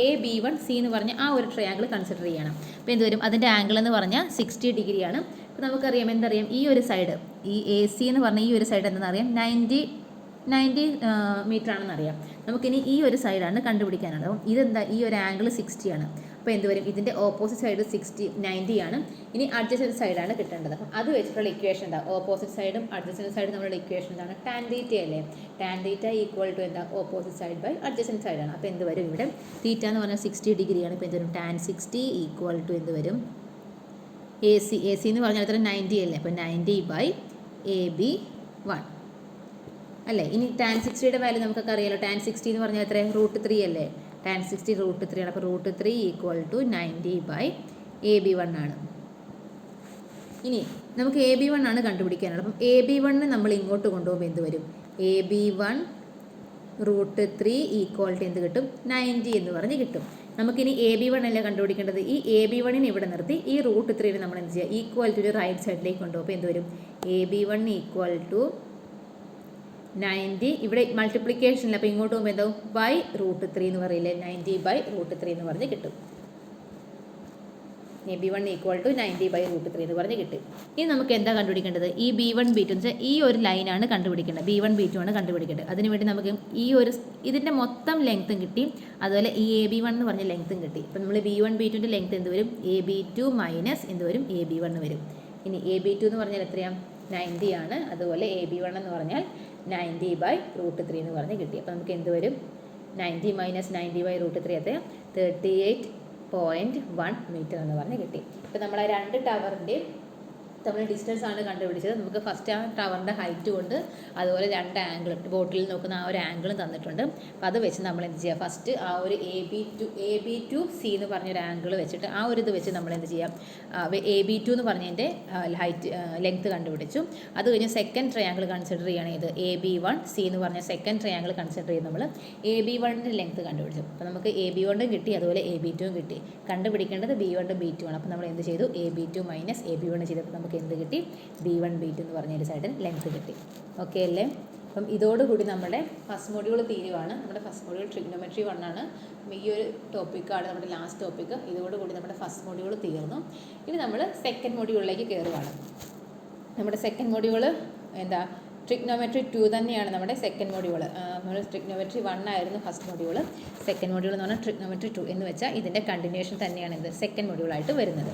AB1C എന്ന് പറഞ്ഞ ആ ഒരു ട്രയാങ്കിൾ കൺസിഡർ ചെയ്യണം. അപ്പോൾ എന്ത് വരും, അതിൻ്റെ ആംഗിൾ എന്ന് പറഞ്ഞാൽ 60 ഡിഗ്രിയാണ്. അപ്പോൾ നമുക്കറിയാം എന്തറിയാം, ഈ ഒരു സൈഡ് ഈ AC എന്ന് പറഞ്ഞാൽ ഈ ഒരു സൈഡ് എന്താണെന്നറിയാം 90 മീറ്റർ ആണെന്നറിയാം. നമുക്കിനി ഈ ഒരു സൈഡാണ് കണ്ടുപിടിക്കാനുള്ളത്. അപ്പം ഇതെന്താ, ഈ ഒരു ആംഗിൾ 60 ആണ്. അപ്പോൾ എന്ത് വരും, ഇതിൻ്റെ ഓപ്പോസിറ്റ് സൈഡ് 90 ആണ്. ഇനി അഡ്ജസ്റ്റൻറ്റ് സൈഡാണ് കിട്ടേണ്ടത്. അപ്പം അത് വെച്ചിട്ടുള്ള ഇക്വേഷൻ എന്താ, ഓപ്പോസിറ്റ് സൈഡും അഡ്ജസ്റ്റൻറ്റ് സൈഡും നമ്മുടെ ഇക്വേഷൻ എന്താണ്, ടാൻ തീറ്റ അല്ലേ. ടാൻ തീറ്റ ഈക്വൽ ടു എന്താ, ഓപ്പോസിറ്റ് സൈഡ് ബൈ അഡ്ജസ്റ്റൻറ്റ് സൈഡാണ്. അപ്പോൾ എന്ത് വരും, ഇവിടെ തീറ്റ എന്ന് പറഞ്ഞാൽ 60 ഡിഗ്രിയാണ്. ഇപ്പോൾ എന്ത് വരും, ടാൻ 60 ഈക്വൽ ടു എന്ത് വരും, AC എന്ന് പറഞ്ഞാൽ എത്ര 90 അല്ലേ. അപ്പോൾ 90 ബൈ AB1 അല്ലേ. ഇനി ടാൻ 60യുടെ വാല്യൂ നമുക്കൊക്കെ അറിയാലോ, ടാൻ 60 എന്ന് പറഞ്ഞാൽ എത്ര √3 അല്ലേ. ടാൻ 60 √3 ആണ്. അപ്പോൾ √3 ഈക്വൽ ടു 90 ബൈ AB1 ആണ്. ഇനി നമുക്ക് AB1 ആണ് കണ്ടുപിടിക്കാനുള്ളത്. അപ്പം AB1 നമ്മൾ ഇങ്ങോട്ട് കൊണ്ടുപോകുമ്പോൾ എന്ത് വരും, AB1 √3 ഈക്വൽ ടു എന്ത് കിട്ടും, 90 എന്ന് പറഞ്ഞ് കിട്ടും. നമുക്കിനി AB1 അല്ലേ കണ്ടുപിടിക്കേണ്ടത്. ഈ AB1നെ ഇവിടെ നിർത്തി ഈ √3നെ നമ്മൾ എന്ത് ചെയ്യുക, ഈക്വൽ ടു ഒരു റൈറ്റ് സൈഡിലേക്ക് കൊണ്ടുപോകും. അപ്പോൾ എന്ത് വരും, AB1 ഈക്വൽ ടു 90, ഇവിടെ മൾട്ടിപ്ലിക്കേഷനിൽ അപ്പോൾ ഇങ്ങോട്ട് പോകുമ്പോൾ എന്താവും, ബൈ √3 എന്ന് പറയില്ലേ, 90 ബൈ √3 എന്ന് പറഞ്ഞ് കിട്ടും. AB1 ഈക്വൽ ടു 90 ബൈ √3 എന്ന് പറഞ്ഞ് കിട്ടും. ഇനി നമുക്ക് എന്താ കണ്ടുപിടിക്കേണ്ടത്, ഈ B1 B2 എന്ന് വെച്ചാൽ ഈ ഒരു ലൈനാണ് കണ്ടുപിടിക്കേണ്ടത്. B1 B2 ആണ് കണ്ടുപിടിക്കേണ്ടത്. അതിനുവേണ്ടി നമുക്ക് ഈ ഒരു ഇതിൻ്റെ മൊത്തം ലെങ്ത്തും കിട്ടി, അതുപോലെ ഈ AB1 എന്ന് പറഞ്ഞ ലെങ്ത്തും കിട്ടി. അപ്പോൾ നമ്മൾ B1 B2ൻ്റെ ലെങ്ത്ത് എന്ത് വരും, AB2 മൈനസ് എന്ത് വരും, AB1 വരും. ഇനി AB2 എന്ന് പറഞ്ഞാൽ എത്രയാണ്, 90 ആണ്. അതുപോലെ AB1 എന്ന് പറഞ്ഞാൽ 90 ബൈ √3 എന്ന് പറഞ്ഞ് കിട്ടി. അപ്പോൾ നമുക്ക് എന്ത് വരും, 90 മൈനസ് 90 ബൈ √3 അത് 38.1 മീറ്റർ എന്ന് പറഞ്ഞ് കിട്ടി. ഇപ്പോൾ നമ്മൾ ആ രണ്ട് ടവറിൻ്റെയും നമ്മൾ ഡിസ്റ്റൻസ് ആണ് കണ്ടുപിടിച്ചത്. നമുക്ക് ഫസ്റ്റ് ആ ടവറിൻ്റെ ഹൈറ്റ് കൊണ്ട് അതുപോലെ രണ്ട് ആംഗിൾ ബോട്ടിൽ നോക്കുന്ന ആ ഒരു ആംഗിളും തന്നിട്ടുണ്ട്. അപ്പോൾ അത് വെച്ച് നമ്മൾ എന്ത് ചെയ്യുക, ഫസ്റ്റ് ആ ഒരു AB2C എന്ന് പറഞ്ഞൊരു ആംഗിൾ വെച്ചിട്ട് ആ ഒരു ഇത് വെച്ച് നമ്മൾ എന്ത് ചെയ്യാം, AB2 എന്ന് പറഞ്ഞതിൻ്റെ ലെങ്ത്ത് കണ്ടുപിടിച്ചു. അത് കഴിഞ്ഞ് സെക്കൻഡ് ട്രയാങ്കിൾ കൺസിഡർ ചെയ്യണം. ഇത് AB1C എന്ന് പറഞ്ഞ സെക്കൻഡ് ട്രയാങ്കിൾ കൺസിഡർ ചെയ്ത് നമ്മൾ AB1ൻ്റെ ലെങ്ത്ത് കണ്ടുപിടിച്ചു. അപ്പോൾ നമുക്ക് AB1 കിട്ടി, അതുപോലെ AB2 കിട്ടി. കണ്ടുപിടിക്കേണ്ടത് B1 B2 ആണ്. അപ്പോൾ നമ്മൾ എന്ത് ചെയ്തു, AB2 മൈനസ് AB1 ചെയ്തപ്പോൾ നമുക്ക് എന്ത് കിട്ടി, B1 B2 എന്ന് പറഞ്ഞൊരു സൈഡിൽ ലെങ്ത്ത് കിട്ടി. ഓക്കെ അല്ലേ. അപ്പം ഇതോടുകൂടി നമ്മുടെ ഫസ്റ്റ് മൊഡ്യൂൾ തീരുവാണ്. നമ്മുടെ ഫസ്റ്റ് മൊഡ്യൂൾ ട്രിഗ്നോമെട്രി 1 ആണ്. ഈ ഒരു ടോപ്പിക്കാണ് നമ്മുടെ ലാസ്റ്റ് ടോപ്പിക്ക്. ഇതോടുകൂടി നമ്മുടെ ഫസ്റ്റ് മൊഡ്യൂൾ തീർന്നു. ഇനി നമ്മൾ സെക്കൻഡ് മൊഡ്യൂളിലേക്ക് കയറുവാണ്. നമ്മുടെ സെക്കൻഡ് മൊഡ്യൂൾ എന്താ, ട്രിഗ്നോമെട്രി 2 തന്നെയാണ് നമ്മുടെ സെക്കൻഡ് മൊഡ്യൂൾ. നമ്മൾ ട്രിഗ്നോമെട്രി 1 ആയിരുന്നു ഫസ്റ്റ് മൊഡ്യൂൾ. സെക്കൻഡ് മൊഡ്യൂൾ എന്ന് പറഞ്ഞാൽ ട്രിഗ്നോമെട്രി 2 എന്ന് വെച്ചാൽ ഇതിൻ്റെ കണ്ടിന്യൂഷൻ തന്നെയാണ് ഇത് സെക്കൻഡ് മൊഡ്യൂളായിട്ട് വരുന്നത്.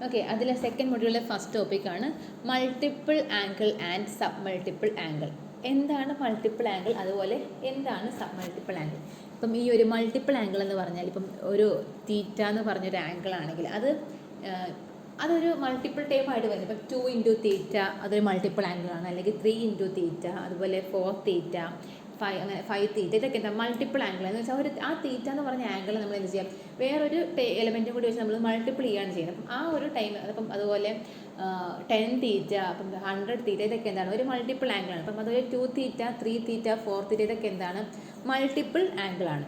ഓക്കെ, അതിലെ സെക്കൻഡ് മൊഡ്യൂളിലെ ഫസ്റ്റ് ടോപ്പിക്കാണ് multiple angle and sub multiple angle. എന്താണ് മൾട്ടിപ്പിൾ ആംഗിൾ, അതുപോലെ എന്താണ് സബ് മൾട്ടിപ്പിൾ ആംഗിൾ? ഇപ്പം ഈ ഒരു മൾട്ടിപ്പിൾ ആംഗിൾ എന്ന് പറഞ്ഞാൽ ഇപ്പം ഒരു തീറ്റ എന്ന് പറഞ്ഞൊരു ആംഗിൾ ആണെങ്കിൽ അതൊരു മൾട്ടിപ്പിൾ ടൈം ആയിട്ട് വരുന്നത്. ഇപ്പം 2 ഇൻറ്റു തീറ്റ അതൊരു മൾട്ടിപ്പിൾ ആംഗിളാണ്, അല്ലെങ്കിൽ 3 ഇൻറ്റു തീറ്റ, അതുപോലെ 4 തീറ്റ, 5 അങ്ങനെ 5 തീറ്റ, ഇതൊക്കെ എന്താ മൾട്ടിപ്പിൾ ആംഗിൾ എന്ന് വെച്ചാൽ ആ തീറ്റ എന്ന് പറഞ്ഞ ആംഗിൾ നമ്മൾ എന്ത് ചെയ്യാം, വേറൊരു എലമെൻറ്റും കൂടി വെച്ച് നമ്മൾ മൾട്ടിപ്പിൾ ചെയ്യാണ് ചെയ്യുന്നത്. അപ്പം ആ ഒരു ടൈം അപ്പം അതുപോലെ 10 തീറ്റ, അപ്പം 100 തീറ്റ, ഇതൊക്കെ എന്താണ് ഒരു മൾട്ടിപ്പിൾ ആംഗിളാണ്. അപ്പം അതുപോലെ 2 തീറ്റ, 3 തീറ്റ, 4 തീറ്റ, ഇതൊക്കെ എന്താണ് മൾട്ടിപ്പിൾ ആംഗിളാണ്.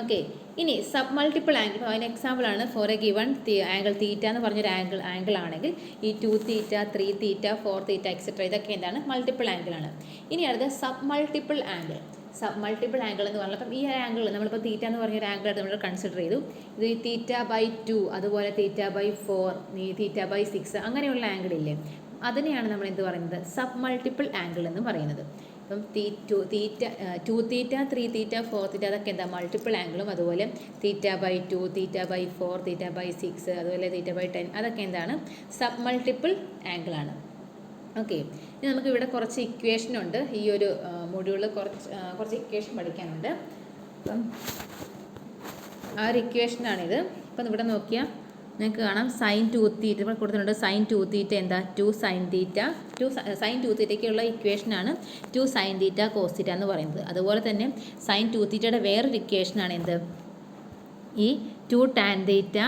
ഓക്കെ, ഇനി സബ് മൾട്ടിപ്പിൾ ആംഗിൾ, അതിന് എക്സാമ്പിളാണ് for a given angle theta എന്ന് പറഞ്ഞൊരു ആംഗിൾ ആണെങ്കിൽ ഈ 2 തീറ്റ, 3 തീറ്റ, 4 തീറ്റ എക്സെട്ര, ഇതൊക്കെ എന്താണ് മൾട്ടിപ്പിൾ ആംഗിളാണ്. ഇനി അടുത്ത sub multiple angle. Sub multiple angle എന്ന് പറഞ്ഞാൽ അപ്പം ഈ ആംഗിൾ നമ്മളിപ്പോൾ തീറ്റ എന്ന് പറഞ്ഞൊരു ആംഗിളായിട്ട് നമ്മൾ കൺസിഡർ ചെയ്തു. ഇത് ഈ തീറ്റ ബൈ 2, അതുപോലെ തീറ്റ ബൈ 4, തീറ്റ ബൈ 6, അങ്ങനെയുള്ള ആംഗിൾ ഇല്ലേ, അതിനെയാണ് നമ്മൾ എന്ത് പറയുന്നത്, സബ് മൾട്ടിപ്പിൾ ആംഗിൾ എന്ന് പറയുന്നത്. അപ്പം 2 തീറ്റ, 3 തീറ്റ, 4 തീറ്റ, അതൊക്കെ എന്താ മൾട്ടിപ്പിൾ ആംഗിളും, അതുപോലെ theta by 2, theta by 4, theta by 6, അതുപോലെ തീറ്റ ബൈ 10, അതൊക്കെ എന്താണ് സബ് മൾട്ടിപ്പിൾ ആംഗിളാണ്. ഓക്കെ, ഇനി നമുക്ക് ഇവിടെ കുറച്ച് ഇക്വേഷൻ ഉണ്ട്. ഈ ഒരു മൊഡ്യൂളിൽ കുറച്ച് ഇക്വേഷൻ പഠിക്കാനുണ്ട്. അപ്പം ആ ഒരു ഇക്വേഷനാണിത്. ഇപ്പം ഇവിടെ നോക്കിയാൽ നിങ്ങൾക്ക് കാണാം സൈൻ 2 തീറ്റ ഇവിടെ കൊടുത്തിട്ടുണ്ട്. സൈൻ 2 തീറ്റ എന്താ 2 സൈൻ തീറ്റ, സൈൻ 2 തീറ്റയ്ക്കുള്ള ഇക്വേഷനാണ് 2 സൈൻ തീറ്റ കോസ് തീറ്റ എന്ന് പറയുന്നത്. അതുപോലെ തന്നെ സൈൻ 2 തീറ്റയുടെ വേറൊരു ഇക്വേഷനാണ് എന്ത്, ഈ 2 tan theta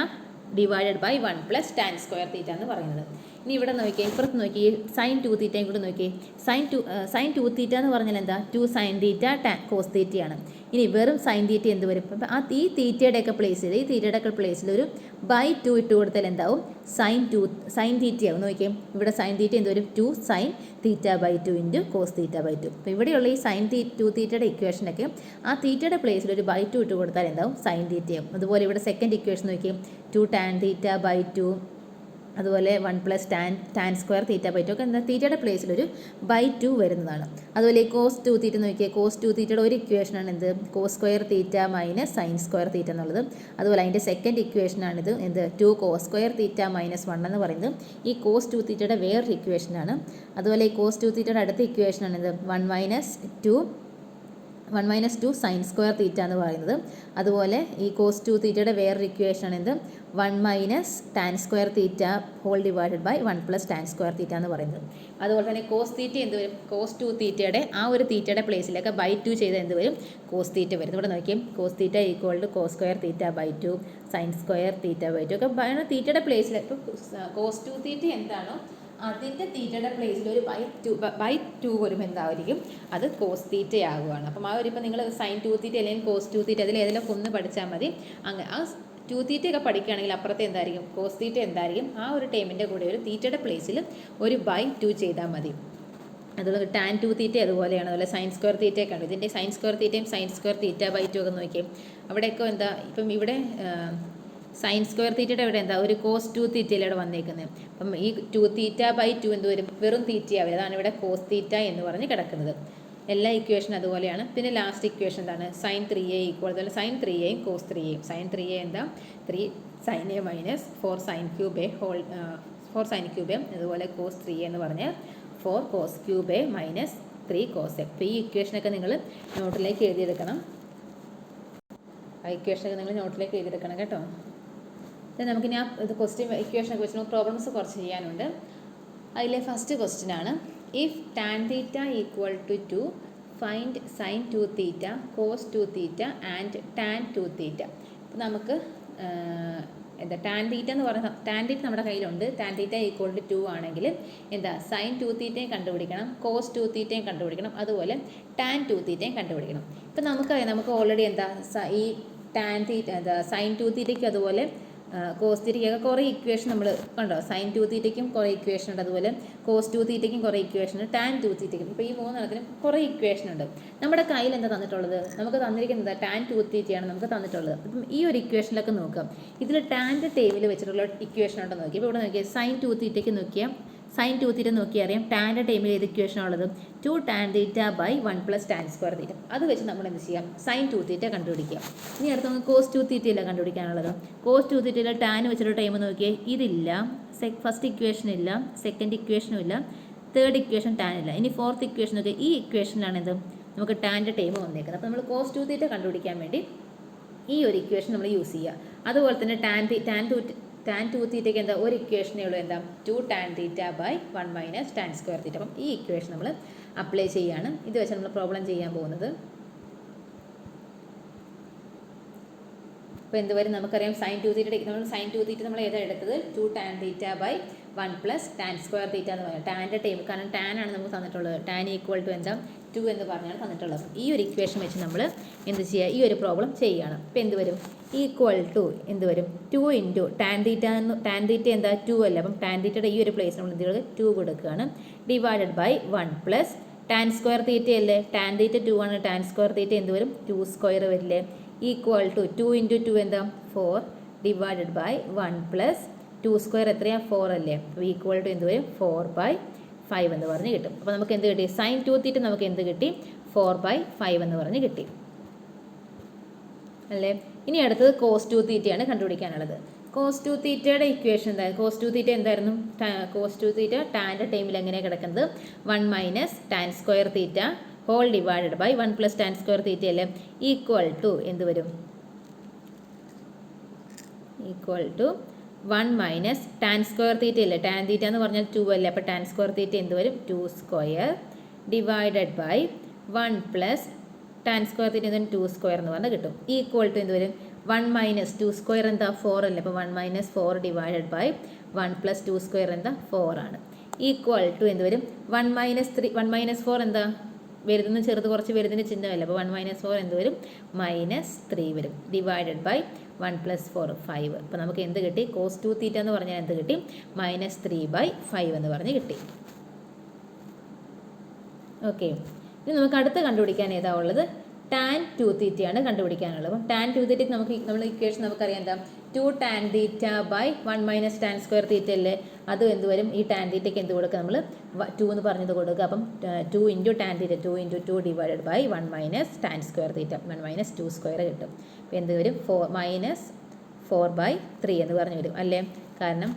divided by 1 plus tan square theta എന്ന് പറയുന്നത്. ഇനി ഇവിടെ നോക്കിയേ, ഇപ്പുറത്ത് നോക്കിയേ, സൈൻ 2 തീറ്റയും കൂടെ നോക്കിയേ. സൈൻ 2 തീറ്റ എന്ന് പറഞ്ഞാൽ എന്താ 2 സൈൻ തീറ്റ കോസ് തീറ്റയാണ്. ഇനി വെറും സൈൻ തീറ്റ എന്ത് വരും, അപ്പം ഈ തീറ്റയുടെയൊക്കെ പ്ലേസിൽ ഒരു ബൈ 2 ഇട്ട് കൊടുത്താൽ എന്താവും, സൈൻ തീറ്റയാവും. നോക്കിയേ, ഇവിടെ സൈൻ തീറ്റ എന്ത് വരും, 2 sine theta by 2 into cos theta by 2. അപ്പോൾ ഇവിടെയുള്ള ഈ സൈൻ 2 തീറ്റയുടെ ഇക്വേഷനൊക്കെ ആ തീറ്റയുടെ പ്ലേസിൽ ഒരു ബൈ 2 ഇട്ട് കൊടുത്താൽ എന്താവും, സൈൻ തീറ്റയാവും. അതുപോലെ ഇവിടെ സെക്കൻഡ് ഇക്വേഷൻ നോക്കിയേ, 2 ടാൻ തീറ്റ ബൈ 2, അതുപോലെ 1 plus tan square theta by 2, ഒക്കെ എന്താ തീറ്റയുടെ പ്ലേസിലൊരു ബൈ 2 വരുന്നതാണ്. അതുപോലെ ഈ കോസ് 2 തീറ്റ നോക്കിയാൽ കോസ് 2 തീറ്റയുടെ ഒരു ഇക്വേഷനാണ് എന്ത്, cos square theta minus sine square theta എന്നുള്ളത്. അതുപോലെ അതിൻ്റെ സെക്കൻഡ് ഇക്വേഷനാണിത് എന്ത്, 2 കോസ് സ്ക്വയർ തീറ്റ മൈനസ് 1 എന്ന് പറയുന്നത് ഈ കോസ് 2 തീറ്റയുടെ വേറൊരു ഇക്വേഷനാണ്. അതുപോലെ ഈ കോസ് 2 തീറ്റയുടെ അടുത്ത ഇക്വേഷനാണ് ഇത് 1 മൈനസ് 2 സൈൻ സ്ക്വയർ തീറ്റ എന്ന് പറയുന്നത്. അതുപോലെ ഈ കോസ് 2 തീറ്റയുടെ വേറൊരു ഇക്വേഷനാണ് എന്ത്, 1 minus tan square theta whole divided by 1 plus tan square theta എന്ന് പറയുന്നത്. അതുപോലെ തന്നെ കോസ് തീറ്റ എന്ത് വരും, കോസ് 2 തീറ്റയുടെ ആ ഒരു തീറ്റയുടെ പ്ലേസിലൊക്കെ ബൈ 2 ചെയ്ത് എന്ത് വരും, കോസ് തീറ്റ വരും. ഇവിടെ നോക്കിയും cos theta equal to cos square theta by 2 sine square theta by 2, ഒക്കെ തീറ്റയുടെ പ്ലേസിൽ ഇപ്പോൾ കോസ് 2 തീറ്റ എന്താണോ അതിൻ്റെ തീറ്റയുടെ പ്ലേസിൽ ഒരു ബൈ 2 വരുമ്പോൾ എന്തായിരിക്കും, അത് കോസ് തീറ്റയാകുകയാണ്. അപ്പം ആ ഒരു ഇപ്പം നിങ്ങൾ സൈൻ 2 തീറ്റ അല്ലെങ്കിൽ കോസ് 2 തീറ്റ അതിൽ ഏതെങ്കിലും ഒന്ന് പഠിച്ചാൽ മതി. അങ്ങനെ ആ 2 തീറ്റയൊക്കെ പഠിക്കുകയാണെങ്കിൽ അപ്പുറത്തെ എന്തായിരിക്കും, കോസ് തീറ്റ എന്തായിരിക്കും, ആ ഒരു ടൈമിൻ്റെ കൂടെ ഒരു തീറ്റയുടെ പ്ലേസിൽ ഒരു ബൈ 2 ചെയ്താൽ മതി. അതുപോലെ ടാൻ 2 തീറ്റ അതുപോലെയാണ്. അതുപോലെ സൈൻ സ്ക്വയർ തീറ്റയൊക്കെ ഉണ്ട്. ഇതിൻ്റെ സൈൻ സ്ക്വയർ തീറ്റയും സൈൻ സ്ക്വയർ തീറ്റ ബൈ 2 ഒക്കെ നോക്കിയും അവിടെയൊക്കെ എന്താ, ഇപ്പം ഇവിടെ സൈൻ സ്ക്വയർ തീറ്റയുടെ ഇവിടെ എന്താ ഒരു കോസ് 2 തീറ്റയിലാണ് ഇവിടെ വന്നേക്കുന്നത്. അപ്പം ഈ 2 തീറ്റ ബൈ 2 എന്ത് വരും, വെറും തീറ്റയാവും. അതാണ് ഇവിടെ കോസ് തീറ്റ എന്ന് പറഞ്ഞ് കിടക്കുന്നത്. എല്ലാ ഇക്വേഷൻ അതുപോലെയാണ്. പിന്നെ ലാസ്റ്റ് ഇക്വേഷൻ എന്താണ്, സൈൻ 3a ഈക്വൽ, അതുപോലെ സൈൻ 3aയും കോസ് 3aയും. സൈൻ 3a എന്താ 3 sine a minus 4 sine cube a whole 4 sine cube a, അതുപോലെ കോസ് 3a എന്ന് പറഞ്ഞാൽ 4 cos cube a minus 3 cos a. അപ്പോൾ ഈ ഇക്വേഷനൊക്കെ നിങ്ങൾ നോട്ടിലേക്ക് എഴുതിയെടുക്കണം. ആ ഇക്വേഷനൊക്കെ നിങ്ങൾ നോട്ടിലേക്ക് എഴുതിയെടുക്കണം കേട്ടോ. നമുക്കിനി ആ ഇത് ഇക്വേഷനൊക്കെ വെച്ച് പ്രോബ്ലംസ് കുറച്ച് ചെയ്യാനുണ്ട്. അതിലെ ഫസ്റ്റ് ക്വസ്റ്റ്യൻ ആണ്, if tan theta equal to 2 find sine 2 theta cos 2 theta and tan 2 theta. ഇപ്പം നമുക്ക് എന്താ ടാൻ തീറ്റ എന്ന് പറഞ്ഞാൽ ടാൻ തീറ്റ നമ്മുടെ കയ്യിലുണ്ട്. ടാൻ തീറ്റ ഈക്വൽ ടു 2 ആണെങ്കിൽ എന്താ സൈൻ 2 തീറ്റയും കണ്ടുപിടിക്കണം, കോസ് 2 തീറ്റയും കണ്ടുപിടിക്കണം, അതുപോലെ ടാൻ 2 തീറ്റയും കണ്ടുപിടിക്കണം. ഇപ്പം നമുക്കറിയാം, നമുക്ക് ഓൾറെഡി എന്താ ഈ ടാൻ തീറ്റ എന്താ സൈൻ 2 തീറ്റയ്ക്ക് അതുപോലെ കോസ് തീറ്റയ്ക്കൊക്കെ കുറേ ഇക്വേഷൻ നമ്മൾ കണ്ടോ, സൈൻ 2 തീറ്റയ്ക്കും കുറേ ഇക്വേഷൻ ഉണ്ട്, അതുപോലെ കോസ് 2 തീറ്റയ്ക്കും കുറേ ഇക്വേഷൻ ഉണ്ട്, ടാൻ 2 തീറ്റയ്ക്കും. ഇപ്പോൾ ഈ മൂന്നെണ്ണത്തിനും കുറേ ഇക്വേഷൻ ഉണ്ട്. നമ്മുടെ കയ്യിൽ എന്താ തന്നിട്ടുള്ളത്? നമുക്ക് തന്നിരിക്കുന്നത് ടാൻ 2 തീറ്റയാണ് നമുക്ക് തന്നിട്ടുള്ളത്. അപ്പം ഈ ഒരു ഇക്വേഷനിലൊക്കെ നോക്കാം, ഇതിൽ ടാൻ്റെ ടേബിൾ വെച്ചിട്ടുള്ള ഇക്വേഷൻ ഉണ്ടോ നോക്കി. ഇപ്പോൾ ഇവിടെ നോക്കിയാൽ സൈൻ 2 തീറ്റയ്ക്ക് നോക്കിയാൽ സൈൻ 2 തീറ്റ നോക്കിയാൽ അറിയാം ടാൻ്റെ ടൈമിൽ ഏത് ഇക്വേഷനാണുള്ളത്? 2 tan theta by 1 plus tan square theta. അത് വെച്ച് നമ്മൾ എന്ത് ചെയ്യാം? സൈൻ 2 തീറ്റ കണ്ടുപിടിക്കുക. ഇനി അടുത്ത് നമുക്ക് കോസ് 2 തീറ്റയല്ല കണ്ടുപിടിക്കാനുള്ളത്. കോസ് 2 തീറ്റയിൽ ടാൻ വെച്ചിട്ടുള്ള ടൈം നോക്കിയാൽ ഇതില്ല, ഫസ്റ്റ് ഇക്വേഷൻ ഇല്ല, സെക്കൻഡ് ഇക്വേഷനും ഇല്ല, തേർഡ് ഇക്വേഷൻ ടാൻ ഇല്ല. ഇനി ഫോർത്ത് ഇക്വേഷൻ നോക്കിയാൽ ഈ ഇക്വേഷനിലാണ് എന്ത് നമുക്ക് ടാൻ്റെ ടൈം വന്നേക്കുന്നത്. അപ്പോൾ നമ്മൾ കോസ് 2 തീറ്റ കണ്ടുപിടിക്കാൻ വേണ്ടി ഈ ഒരു ഇക്വേഷൻ നമ്മൾ യൂസ് ചെയ്യുക. അതുപോലെ തന്നെ ടാൻ 2 തീറ്റയ്ക്ക് എന്താ ഒരു ഇക്വേഷനേ ഉള്ളൂ, എന്താ 2 tan theta by 1 minus tan square theta. അപ്പം ഈ ഇക്വേഷൻ നമ്മൾ അപ്ലൈ ചെയ്യുകയാണ്. ഇത് വെച്ച് നമ്മൾ പ്രോബ്ലം ചെയ്യാൻ പോകുന്നത്. അപ്പോൾ എന്ത് വരും നമുക്കറിയാം, സൈൻ 2 തീറ്റ നമ്മൾ ഏതാ എടുത്തത്? 2 tan theta by 1 plus tan square theta എന്ന് പറയാം. ടാൻ്റെ ടൈം, കാരണം ടാൻ ആണ് നമുക്ക് തന്നിട്ടുള്ളത്. ടാൻ ഈക്വൽ ടു എന്താ 2 എന്ന് പറഞ്ഞാണ് തന്നിട്ടുള്ളത്. ഈ ഒരു ഇക്വേഷൻ വെച്ച് നമ്മൾ എന്ത് ചെയ്യുക? ഈ ഒരു പ്രോബ്ലം ചെയ്യുകയാണ്. അപ്പോൾ എന്ത് വരും? ഈക്വൽ ടു എന്ത് വരും? 2 ഇൻറ്റു ടാൻ തീറ്റ എന്താ 2 അല്ല, അപ്പം ടാൻ തീറ്റയുടെ ഈ ഒരു പ്ലേസ് നമ്മൾ എന്ത് ചെയ്യുക? 2 കൊടുക്കുകയാണ്. Divided by 1 plus tan square theta അല്ലേ, ടാൻ തീറ്റ 2 ആണ്, ടാൻ സ്ക്വയർ തീറ്റ എന്ത് വരും? 2 സ്ക്വയർ വരില്ലേ. ഈക്വൽ ടു 2 ഇൻറ്റു 2 എന്താ 4 ഡിവൈഡഡ് ബൈ 1 പ്ലസ് 2 സ്ക്വയർ എത്രയാണ്? 4 അല്ലേ. അപ്പോൾ ഈക്വൽ ടു എന്ത് വരും? 4/5 എന്ന് പറഞ്ഞ് കിട്ടും. അപ്പോൾ നമുക്ക് എന്ത് കിട്ടി? സൈൻ 2 തീറ്റ നമുക്ക് എന്ത് കിട്ടി? 4/5 എന്ന് പറഞ്ഞ് കിട്ടി അല്ലേ. ഇനി അടുത്തത് കോസ് 2 തീറ്റയാണ് കണ്ടുപിടിക്കാനുള്ളത്. കോസ് 2 തീറ്റയുടെ ഇക്വേഷൻ എന്തായിരുന്നു? കോസ് 2 തീറ്റ എന്തായിരുന്നു? കോസ് 2 തീറ്റ ടാൻ്റെ ടൈമിൽ എങ്ങനെയാണ് കിടക്കുന്നത്? 1 minus tan square theta whole divided by 1 plus tan square theta അല്ലേ. ഈക്വൽ ടു എന്ത് വരും? Equal to 1 minus tan square theta അല്ലേ, ടാൻ തീറ്റ എന്ന് പറഞ്ഞാൽ 2 അല്ലേ, അപ്പോൾ ടാൻ സ്ക്വയർ തീറ്റ എന്ത് വരും? 2 square divided by 1 plus tan square theta എന്ത് വരും? 2 സ്ക്വയർ എന്ന് പറഞ്ഞാൽ കിട്ടും. ഈക്വൽ ടു എന്ത് വരും? 1 മൈനസ് 2 സ്ക്വയർ എന്താ 4 അല്ലേ, അപ്പോൾ 1 minus 4 divided by 1 plus 2 square എന്താ 4 ആണ്. ഈക്വൽ ടു എന്ത് വരും? 1 മൈനസ് 4 എന്താ വരുന്ന ചെറുത് കുറച്ച് വരുന്നതിന് ചിഹ്നമല്ല, അപ്പോൾ 1 മൈനസ് 4 എന്ത് വരും? -3 വരും. Divided by 1 plus 4 5. അപ്പോൾ നമുക്ക് എന്ത് കിട്ടി? കോസ് 2 തീറ്റ എന്ന് പറഞ്ഞാൽ എന്ത് കിട്ടി? -3/5 എന്ന് പറഞ്ഞ് കിട്ടി. ഓക്കെ, ഇനി നമുക്ക് അടുത്ത് കണ്ടുപിടിക്കാൻ ഏതാ ഉള്ളത്? ടാൻ 2 തീറ്റയാണ് കണ്ടുപിടിക്കാനുള്ളത്. അപ്പം ടാൻ 2 തീറ്റയ്ക്ക് നമ്മൾ ഇക്വേഷൻ നമുക്കറിയാം എന്താ? 2 tan theta by 1 minus tan square theta അല്ലേ. അത് എന്ത് വരും? ഈ ടാൻ തീറ്റയ്ക്ക് എന്ത് കൊടുക്കുക? നമ്മൾ 2 എന്ന് പറഞ്ഞത് കൊടുക്കുക. അപ്പം 2 into tan theta 2 into 2 divided by 1 minus tan square theta 1 minus 2 square കിട്ടും. അപ്പോൾ എന്ത് വരും? -4/3 എന്ന് പറഞ്ഞു വരും അല്ലേ. കാരണം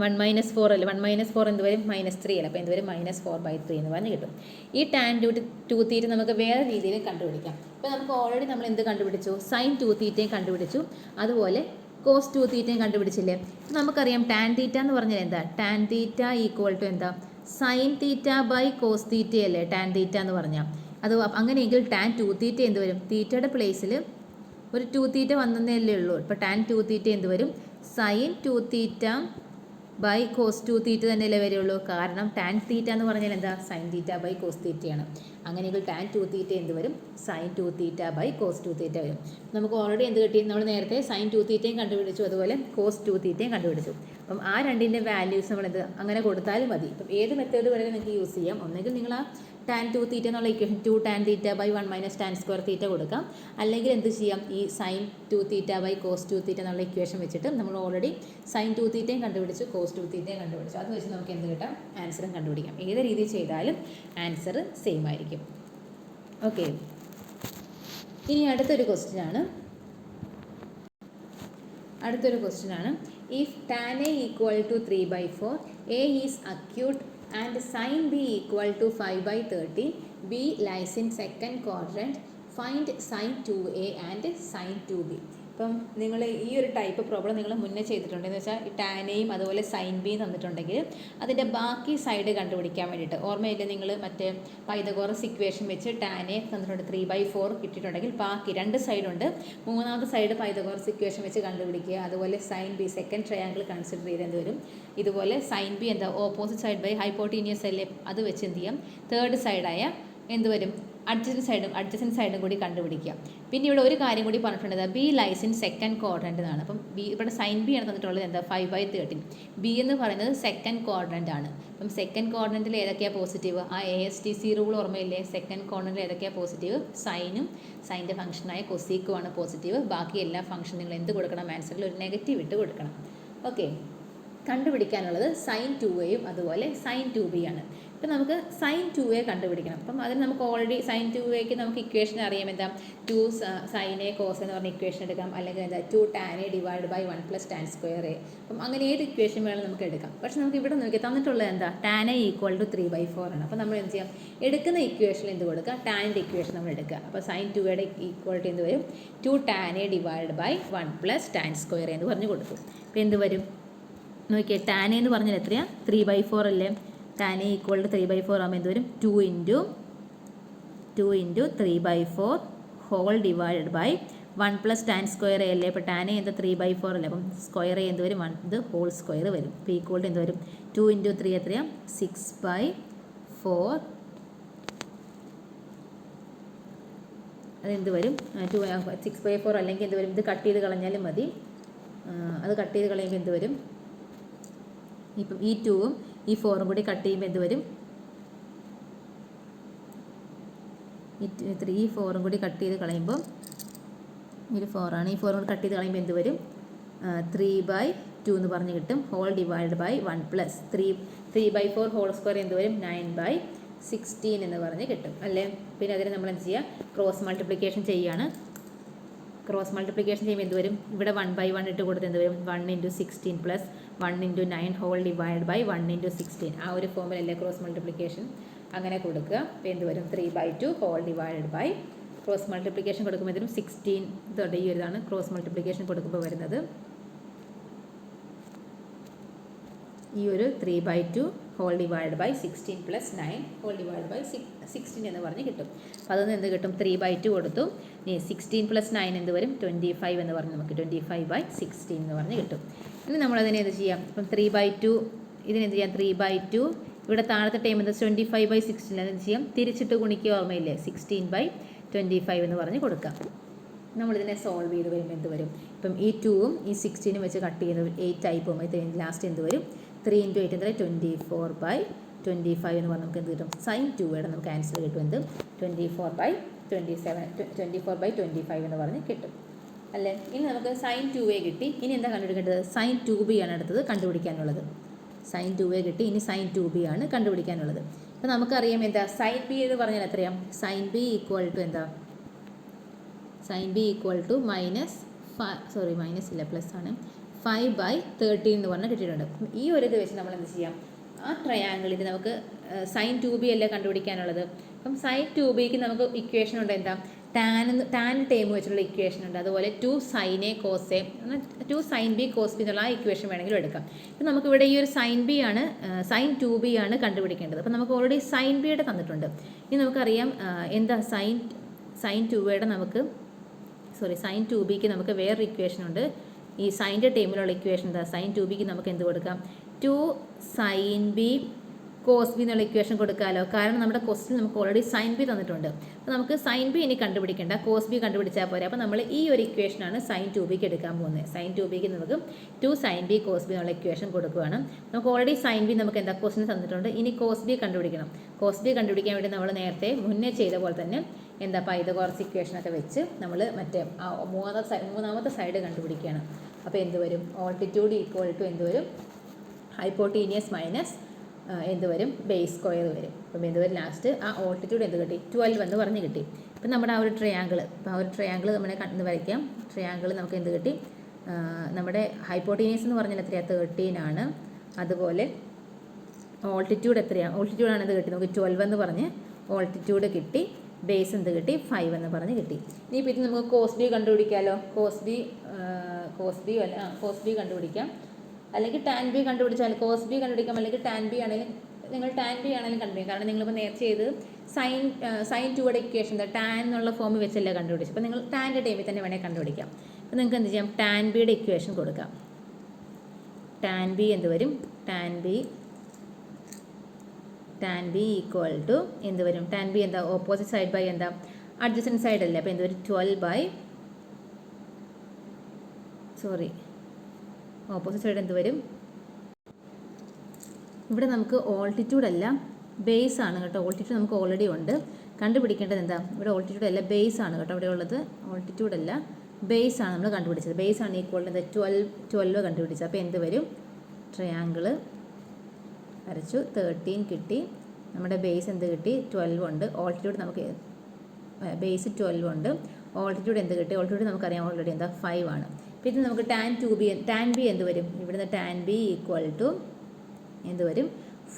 1 മൈനസ് 4 അല്ലേ, 1 മൈനസ് 4 എന്ത് വരും? -3 അല്ല, അപ്പോൾ എന്ത് വരും? -4/3 എന്ന് പറഞ്ഞ് കിട്ടും. ഈ ടാൻ 2 തീറ്റ നമുക്ക് വേറെ രീതിയിൽ കണ്ടുപിടിക്കാം. അപ്പോൾ നമുക്ക് ഓൾറെഡി നമ്മൾ എന്ത് കണ്ടുപിടിച്ചു? സൈൻ 2 തീറ്റയും കണ്ടുപിടിച്ചു, അതുപോലെ കോസ് 2 തീറ്റയും കണ്ടുപിടിച്ചില്ലേ. നമുക്കറിയാം ടാൻ തീറ്റ എന്ന് പറഞ്ഞാൽ എന്താ? ടാൻ തീറ്റ ഈക്വൽ ടു എന്താ? Sine theta by cos theta അല്ലേ ടാൻ തീറ്റ എന്ന് പറഞ്ഞാൽ. അത് അങ്ങനെയെങ്കിൽ ടാൻ 2 തീറ്റ എന്ത് വരും? തീറ്റയുടെ പ്ലേസിൽ ഒരു 2 തീറ്റ വന്നതല്ലേ ഉള്ളൂ. ഇപ്പോൾ ടാൻ 2 തീറ്റ എന്ത് വരും? സൈൻ 2 തീറ്റ ബൈ കോസ് 2 തീറ്റ തന്നെയല്ലേ വരുള്ളൂ. കാരണം ടാൻ തീറ്റ എന്ന് പറഞ്ഞാൽ എന്താ? സൈൻ തീറ്റ ബൈ കോസ് തീറ്റയാണ്. അങ്ങനെയെങ്കിൽ ടാൻ 2 തീറ്റ എന്ത് വരും? സൈൻ 2 തീറ്റ ബൈ കോസ് 2 തീറ്റ വരും. നമുക്ക് ഓൾറെഡി എന്ത് കിട്ടി? നമ്മൾ നേരത്തെ സൈൻ 2 തീറ്റയും കണ്ടുപിടിച്ചു, അതുപോലെ കോസ് 2 തീറ്റയും കണ്ടുപിടിച്ചു. അപ്പം ആ രണ്ടിൻ്റെ വാല്യൂസ് നമ്മൾ എന്ത് അങ്ങനെ കൊടുത്താലും മതി. അപ്പം ഏത് മെത്തേഡ് വേണമെങ്കിലും നിങ്ങൾക്ക് യൂസ് ചെയ്യാം. ഒന്നെങ്കിൽ നിങ്ങൾ ആ ടാൻ 2 തീറ്റ എന്നുള്ള equation 2 tan theta by 1 minus tan square theta കൊടുക്കാം. അല്ലെങ്കിൽ എന്ത് ചെയ്യാം? ഈ sine 2 theta by cos 2 theta എന്നുള്ള ഇക്വേഷൻ വെച്ചിട്ട് നമ്മൾ ഓൾറെഡി സൈൻ 2 തീറ്റയും കണ്ടുപിടിച്ചു, കോസ് 2 തീറ്റയും കണ്ടുപിടിച്ചു. അത് വെച്ച് നമുക്ക് എന്ത് കിട്ടാം? ആൻസറും കണ്ടുപിടിക്കാം. ഏത് രീതിയിൽ ചെയ്താലും ആൻസർ സെയിം ആയിരിക്കും. ഓക്കെ, ഇനി അടുത്തൊരു ക്വസ്റ്റ്യൻ ആണ്. If tan a equal to 3/4, a is acute and sin b equal to 5/30, b lies in second quadrant, find sin 2a and sin 2b. അപ്പം നിങ്ങൾ ഈ ഒരു ടൈപ്പ് പ്രോബ്ലം നിങ്ങൾ മുന്നേ ചെയ്തിട്ടുണ്ട്. എന്ന് വെച്ചാൽ ടാനയും അതുപോലെ സൈൻ ബിയും തന്നിട്ടുണ്ടെങ്കിൽ അതിൻ്റെ ബാക്കി സൈഡ് കണ്ടുപിടിക്കാൻ വേണ്ടിയിട്ട്, ഓർമ്മയില്ല നിങ്ങൾ മറ്റേ പൈതഗോറസ് ഇക്വേഷൻ വെച്ച് ടാനെ തന്നിട്ടുണ്ട് 3/4 കിട്ടിയിട്ടുണ്ടെങ്കിൽ ബാക്കി 2 സൈഡുണ്ട്, മൂന്നാമത്തെ സൈഡ് പൈതഗോറസ് ഇക്വേഷൻ വെച്ച് കണ്ടുപിടിക്കുക. അതുപോലെ sine b second triangle consider ചെയ്ത് എന്ത് വരും? ഇതുപോലെ സൈൻ ബി എന്താ? ഓപ്പോസിറ്റ് സൈഡ് ബൈ ഹൈപ്പോട്ടീനിയസ് അല്ലേ, അത് വെച്ച് എന്ത് ചെയ്യാം? തേർഡ് സൈഡായ എന്ത് വരും? അഡ്ജസൻറ്റ് സൈഡും കൂടി കണ്ടുപിടിക്കുക. പിന്നെ ഇവിടെ ഒരു കാര്യം കൂടി പറഞ്ഞിട്ടുണ്ട്, b lies in second quadrant എന്നാണ്. അപ്പം ബി ഇവിടെ സൈൻ ബി ആണ് തന്നിട്ടുള്ളത് എന്താ 5/13. ബി എന്ന് പറയുന്നത് സെക്കൻഡ് ക്വാഡ്രൻ്റ് ആണ്. അപ്പം സെക്കൻഡ് ക്വാഡ്രൻറ്റിൽ ഏതൊക്കെയാണ് പോസിറ്റീവ്? ആ ASTC റൂൾ ഓർമ്മയില്ലേ? സെക്കൻഡ് ക്വാഡ്രൻറ്റിൽ ഏതൊക്കെയാണ് പോസിറ്റീവ്? സൈനും സൈൻ്റെ ഫംഗ്ഷനായ കൊസീക്കുമാണ് പോസിറ്റീവ്. ബാക്കി എല്ലാ ഫംഗ്ഷനും നിങ്ങൾ എന്ത് കൊടുക്കണം? ആൻസറിൽ ഒരു നെഗറ്റീവ് ഇട്ട് കൊടുക്കണം. ഓക്കെ, കണ്ടുപിടിക്കാനുള്ളത് sin 2a അതുപോലെ sin 2b ആണ്. ഇപ്പം നമുക്ക് sin 2a കണ്ടുപിടിക്കണം. അപ്പം അതിന് നമുക്ക് ഓൾറെഡി sin 2aക്ക് നമുക്ക് ഇക്വേഷൻ അറിയാം. എന്താ 2 sin a cos എന്ന് പറഞ്ഞ ഇക്വേഷൻ എടുക്കാം, അല്ലെങ്കിൽ എന്താ 2 tan a divide by 1 + tan square a. അപ്പം അങ്ങനെ ഏത് ഇക്വേഷൻ വേണം നമുക്ക് എടുക്കാം. പക്ഷെ നമുക്ക് ഇവിടെ നോക്കി തന്നിട്ടുള്ളത് എന്താ? tan a = 3/4 ആണ്. അപ്പോൾ നമ്മൾ എന്ത് ചെയ്യാം? എടുക്കുന്ന ഇക്വേഷനിൽ എന്ത് കൊടുക്കുക? ടാനിൻ്റെ ഇക്വേഷൻ നമ്മൾ എടുക്കുക. അപ്പോൾ sin 2യുടെ ഈക്വാളിറ്റി എന്ത് വരും? 2 tan a divide by 1 + tan square a എന്ന് പറഞ്ഞു കൊടുക്കും. അപ്പോൾ എന്ത് വരും നോക്കിയേ? tan a എന്ന് പറഞ്ഞാൽ എത്രയാണ്? 3/4 അല്ലേ? tan a = 3/4 ആകുമ്പോൾ എന്ത് വരും? 2 × 3/4 whole divided by 1 + tan square a അല്ലേ? അപ്പോൾ tan a എന്താ 3/4 അല്ലേ? അപ്പം സ്ക്വയർ a എന്ത് വരും? 1 ഇത് ഹോൾ സ്ക്വയർ വരും. അപ്പോൾ ഈക്വൽ എന്ത് വരും? 2 × 3 എത്രയാണ്? 6/4. അതെന്ത് വരും? 6/4 അല്ലെങ്കിൽ എന്ത് വരും? ഇത് കട്ട് ചെയ്ത് കളഞ്ഞാലും മതി. അത് കട്ട് ചെയ്ത് കളയുമ്പോൾ എന്ത് വരും? ഇപ്പം ഈ 2ഉം ഈ 4ഉം കൂടി കട്ട് ചെയ്യുമ്പോൾ എന്ത് വരും? ഈ 4ഉം കൂടി കട്ട് ചെയ്ത് കളയുമ്പോൾ ഒരു 4 ആണ്. ഈ 4ഉം കൂടി കട്ട് ചെയ്ത് കളയുമ്പോൾ എന്ത് വരും? 3/2 എന്ന് പറഞ്ഞ് കിട്ടും. Whole divide by 1 + 3/4 whole square എന്ത് വരും? 9/16 എന്ന് പറഞ്ഞ് കിട്ടും അല്ലേ? പിന്നെ അതിന് നമ്മൾ എന്ത് ചെയ്യുക? ക്രോസ് മൾട്ടിപ്ലിക്കേഷൻ ചെയ്യുകയാണ്. ക്രോസ് മൾട്ടിപ്ലിക്കേഷൻ ചെയ്യുമ്പോൾ എന്ത് വരും? ഇവിടെ 1/1 ഇട്ട് കൊടുത്ത് എന്ത് വരും? 1 × 16 + 1 × 9 ഹോൾ ഡിവൈഡ് ബൈ 1 × 16. ആ ഒരു ഫോമിലല്ലേ ക്രോസ് മൾട്ടിപ്ലിക്കേഷൻ? അങ്ങനെ കൊടുക്കുക. അപ്പോൾ എന്ത് വരും? 3/2 whole divide by cross multiplication കൊടുക്കുമ്പോൾ എന്ത് വരും? 16. ഇതോടെ ഈ ഒരിതാണ് ക്രോസ് മൾട്ടിപ്ലിക്കേഷൻ കൊടുക്കുമ്പോൾ വരുന്നത്. ഈ ഒരു 3/2 whole divide by 16 + 9 whole divide by 16 എന്ന് പറഞ്ഞ് കിട്ടും. അപ്പോൾ അതൊന്ന് എന്ത് കിട്ടും? 3/2 കൊടുത്തു. ഇനി 16 + 9 എന്ത് വരും? 25 എന്ന് പറഞ്ഞ് നമുക്ക് 25/16 എന്ന് പറഞ്ഞ് കിട്ടും. ഇനി നമ്മളതിനെ എന്ത് ചെയ്യാം? ഇപ്പം 3/2 ഇതിനെന്ത് ചെയ്യാം? 3/2 ഇവിടെ താഴത്തെ ടൈം എന്താ? 25/16 എന്ത് ചെയ്യാം? തിരിച്ചിട്ട് ഗുണിക്കുക ഓർമ്മയില്ലേ? 16/25 എന്ന് പറഞ്ഞ് കൊടുക്കാം. നമ്മളിതിനെ സോൾവ് ചെയ്ത് വരുമ്പോൾ എന്ത് വരും? ഇപ്പം ഈ 2ഉം ഈ 16ഉം വെച്ച് കട്ട് ചെയ്യുന്നത് 8 ആയി പോകുമ്പോൾ ലാസ്റ്റ് എന്ത് വരും? 3 × 8 എന്താ? 24/25 എന്ന് പറഞ്ഞാൽ നമുക്ക് എന്ത് കിട്ടും? sin 2യുടെ നമുക്ക് ആൻസർ കിട്ടും. എന്ത്? 24/25 എന്ന് പറഞ്ഞ് കിട്ടും അല്ലേ? ഇനി നമുക്ക് sin 2a കിട്ടി. ഇനി എന്താ കണ്ടുപിടിക്കേണ്ടത്? sin 2b ആണ് അടുത്തത് കണ്ടുപിടിക്കാനുള്ളത്. sin 2a കിട്ടി. ഇനി sin 2b ആണ് കണ്ടുപിടിക്കാനുള്ളത്. അപ്പോൾ നമുക്കറിയാം എന്താ? sin b എന്ന് പറഞ്ഞാൽ എത്രയാണ്? sin b = എന്താ? sin b = മൈനസ് ഇല്ല പ്ലസ് ആണ് 5/13 എന്ന് പറഞ്ഞാൽ കിട്ടിയിട്ടുണ്ട്. ഈ ഒരു ഇത് വെച്ച് നമ്മൾ എന്ത് ചെയ്യാം? ആ ട്രയാങ്കിളിൽ നമുക്ക് sin 2b അല്ലേ കണ്ടുപിടിക്കാനുള്ളത്. അപ്പം sin 2bക്ക് നമുക്ക് ഇക്വേഷൻ ഉണ്ട്. എന്താ? ടാൻ ടേം വെച്ചിട്ടുള്ള ഇക്വേഷൻ ഉണ്ട്. അതുപോലെ 2 sin a cos a 2 sin b cos b എന്നുള്ള ആ ഇക്വേഷൻ വേണമെങ്കിലും എടുക്കാം. ഇപ്പം നമുക്കിവിടെ ഈ ഒരു sin b ആണ് sin 2b ആണ് കണ്ടുപിടിക്കേണ്ടത്. അപ്പം നമുക്ക് ഓൾറെഡി sin bയുടെ തന്നിട്ടുണ്ട്. ഇനി നമുക്കറിയാം എന്താ sin 2യുടെ നമുക്ക് sin 2bക്ക് നമുക്ക് വേറൊരു ഇക്വേഷൻ ഉണ്ട്. ഈ സൈൻ്റെ ടൈമിലുള്ള ഇക്വേഷൻ എന്താ? sin 2bക്ക് നമുക്ക് എന്ത് കൊടുക്കാം? 2 sin b cos b എന്നുള്ള ഇക്വേഷൻ കൊടുക്കാമല്ലോ. കാരണം നമ്മുടെ ക്വസ്റ്റ്യൻ നമുക്ക് ഓൾറെഡി sin b തന്നിട്ടുണ്ട്. അപ്പോൾ നമുക്ക് sin b ഇനി കണ്ടുപിടിക്കേണ്ട, cos b കണ്ടുപിടിച്ചാൽ പോരെ. അപ്പോൾ നമ്മൾ ഈ ഒരു ഇക്വേഷനാണ് sin 2bക്ക് എടുക്കാൻ പോകുന്നത്. sin 2bക്ക് നമുക്ക് 2 sin b cos b എന്നുള്ള ഇക്വേഷൻ കൊടുക്കുകയാണ്. നമുക്ക് ഓൾറെഡി sin b നമുക്ക് എന്താ ക്വസ്റ്റ്യൻ തന്നിട്ടുണ്ട്. ഇനി cos b കണ്ടുപിടിക്കണം. cos b കണ്ടുപിടിക്കാൻ വേണ്ടി നമ്മൾ നേരത്തെ മുന്നേ ചെയ്ത പോലെ തന്നെ എന്താ പൈതഗോറസ് ഇക്വേഷനൊക്കെ വെച്ച് നമ്മൾ മറ്റേ മൂന്നാമത്തെ സൈഡ് കണ്ടുപിടിക്കുകയാണ്. അപ്പോൾ എന്ത് വരും? ഓൾട്ടിറ്റ്യൂഡ് = എന്ത് വരും? ഹൈപ്പോട്ടീനിയസ് മൈനസ് എന്ത് വരും? ബേസ് സ്ക്വയർ വരും. അപ്പം എന്ത് വരും? ലാസ്റ്റ് ആ ഓൾട്ടിറ്റ്യൂഡ് എന്ത് കിട്ടി? 12 എന്ന് പറഞ്ഞ് കിട്ടി. ഇപ്പം നമ്മുടെ ആ ഒരു ട്രയാങ്കിൾ നമ്മളെ കണ്ടു വരയ്ക്കാം. ട്രയാങ്കിൾ നമുക്ക് എന്ത് കിട്ടി? നമ്മുടെ ഹൈപ്പോട്ടീനിയസ് എന്ന് പറഞ്ഞാൽ എത്രയാണ്? 13 ആണ്. അതുപോലെ ഓൾട്ടിറ്റ്യൂഡ് എത്രയാണ്? ഓൾട്ടിറ്റ്യൂഡാണ് എന്ത് കിട്ടി? നമുക്ക് 12 എന്ന് പറഞ്ഞ് ഓൾട്ടിറ്റ്യൂഡ് കിട്ടി. ബേസ് എന്ത് കിട്ടി? 5 എന്ന് പറഞ്ഞ് കിട്ടി. ഇനിയിപ്പോൾ ഇത് നമുക്ക് cos b കണ്ടുപിടിക്കാമല്ലോ. cos b കണ്ടുപിടിക്കാം. അല്ലെങ്കിൽ tan b കണ്ടുപിടിച്ചാൽ cos b കണ്ടുപിടിക്കാം. അല്ലെങ്കിൽ tan b ആണെങ്കിലും നിങ്ങൾ tan b ആണെങ്കിലും കണ്ടുപിടിക്കാം. കാരണം നിങ്ങളിപ്പോൾ നേരത്തെ ചെയ്ത് sin 2യുടെ ഇക്വേഷൻ എന്താ? tan എന്നുള്ള ഫോമിൽ വെച്ചല്ലേ കണ്ടുപിടിച്ചു. അപ്പോൾ നിങ്ങൾ ടാൻ്റെ ടൈമിൽ തന്നെ വേണമെങ്കിൽ കണ്ടുപിടിക്കാം. അപ്പോൾ നിങ്ങൾക്ക് എന്ത് ചെയ്യാം? tan bയുടെ ഇക്വേഷൻ കൊടുക്കാം. tan b എന്ത് വരും? tan b tan b equal to എന്ത് വരും? ടാൻ ബി എന്താ? ഓപ്പോസിറ്റ് സൈഡ് ബൈ എന്താ? അഡ്ജസൻറ്റ് സൈഡ് അല്ലേ. അപ്പോൾ എന്ത് വരും? 12 ബൈ ഓപ്പോസിറ്റ് സൈഡ് എന്ത് വരും? ഇവിടെ നമുക്ക് ഓൾട്ടിറ്റ്യൂഡ് അല്ല ബേസ് ആണ് കേട്ടോ. ഓൾട്ടിറ്റ്യൂഡ് നമുക്ക് ഓൾറെഡി ഉണ്ട്. കണ്ടുപിടിക്കേണ്ടത് എന്താ? ഇവിടെ ഓൾട്ടിറ്റ്യൂഡ് അല്ല ബേസ് ആണ് കേട്ടോ. ഇവിടെ ഉള്ളത് ഓൾട്ടിറ്റ്യൂഡ് അല്ല ബേസ് ആണ് നമ്മൾ കണ്ടുപിടിച്ചത്. ബേസ് ആണ് ഈക്വൽ എന്താ? 12 കണ്ടുപിടിച്ചത്. അപ്പോൾ എന്ത് വരും? ട്രയാങ്കിള് വരച്ചു, 13 കിട്ടി. നമ്മുടെ ബേസ് എന്ത് കിട്ടി? 12 ഉണ്ട്. ഓൾട്ടിറ്റ്യൂഡ് നമുക്ക് ബേസ് 12 ഉണ്ട്. ഓൾട്ടിറ്റ്യൂഡ് എന്ത് കിട്ടി? ഓൾട്ടിറ്റ്യൂഡ് നമുക്കറിയാം ഓൾറെഡി എന്താ? 5 ആണ്. അപ്പോൾ ഇത് നമുക്ക് ടാൻ ബി എന്ത് വരും? ഇവിടുന്ന് ടാൻ ബി ഈക്വൽ ടു എന്ത് വരും?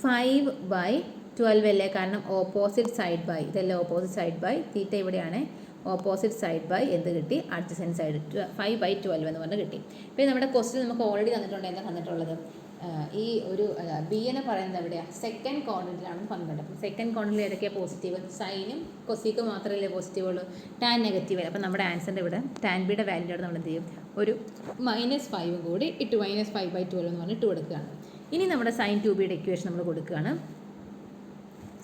5/12 അല്ലേ. കാരണം ഓപ്പോസിറ്റ് സൈഡ് ബൈ ഇതല്ലേ ഓപ്പോസിറ്റ് സൈഡ് ബൈ. തീറ്റ ഇവിടെയാണ്. ഓപ്പോസിറ്റ് സൈഡ് ബൈ എന്ത് കിട്ടി? അഡ്ജസൻറ്റ് സൈഡ് 5/12 എന്ന് പറഞ്ഞ് കിട്ടി. പിന്നെ നമ്മുടെ ക്വസ്റ്റ്യൻ നമുക്ക് ഓൾറെഡി തന്നിട്ടുണ്ട്. എന്താ തന്നിട്ടുള്ളത്? ഈ ഒരു ബി എന്ന് പറയുന്നത് എവിടെയാണ്? സെക്കൻഡ് ക്വാഡ്രന്റിലാണെന്ന് പറഞ്ഞിട്ടുണ്ട്. അപ്പം സെക്കൻഡ് ക്വാഡ്രന്റിൽ ഏതൊക്കെയാണ് പോസിറ്റീവ്? സൈനും കൊസീക്കും മാത്രമല്ലേ പോസിറ്റീവുള്ളൂ, ടാൻ നെഗറ്റീവ് അല്ല. അപ്പം നമ്മുടെ ആൻസറിൻ്റെ ഇവിടെ ടാൻ ബിയുടെ വാല്യൂടെ നമ്മൾ എന്ത് ചെയ്യും? ഒരു -5 കൂടി ഇട്ട് -5/12 എന്ന് പറഞ്ഞ് ഇട്ട് കൊടുക്കുകയാണ്. ഇനി നമ്മുടെ സൈൻ 2bയുടെ ഇക്വേഷൻ നമ്മൾ കൊടുക്കുകയാണ്.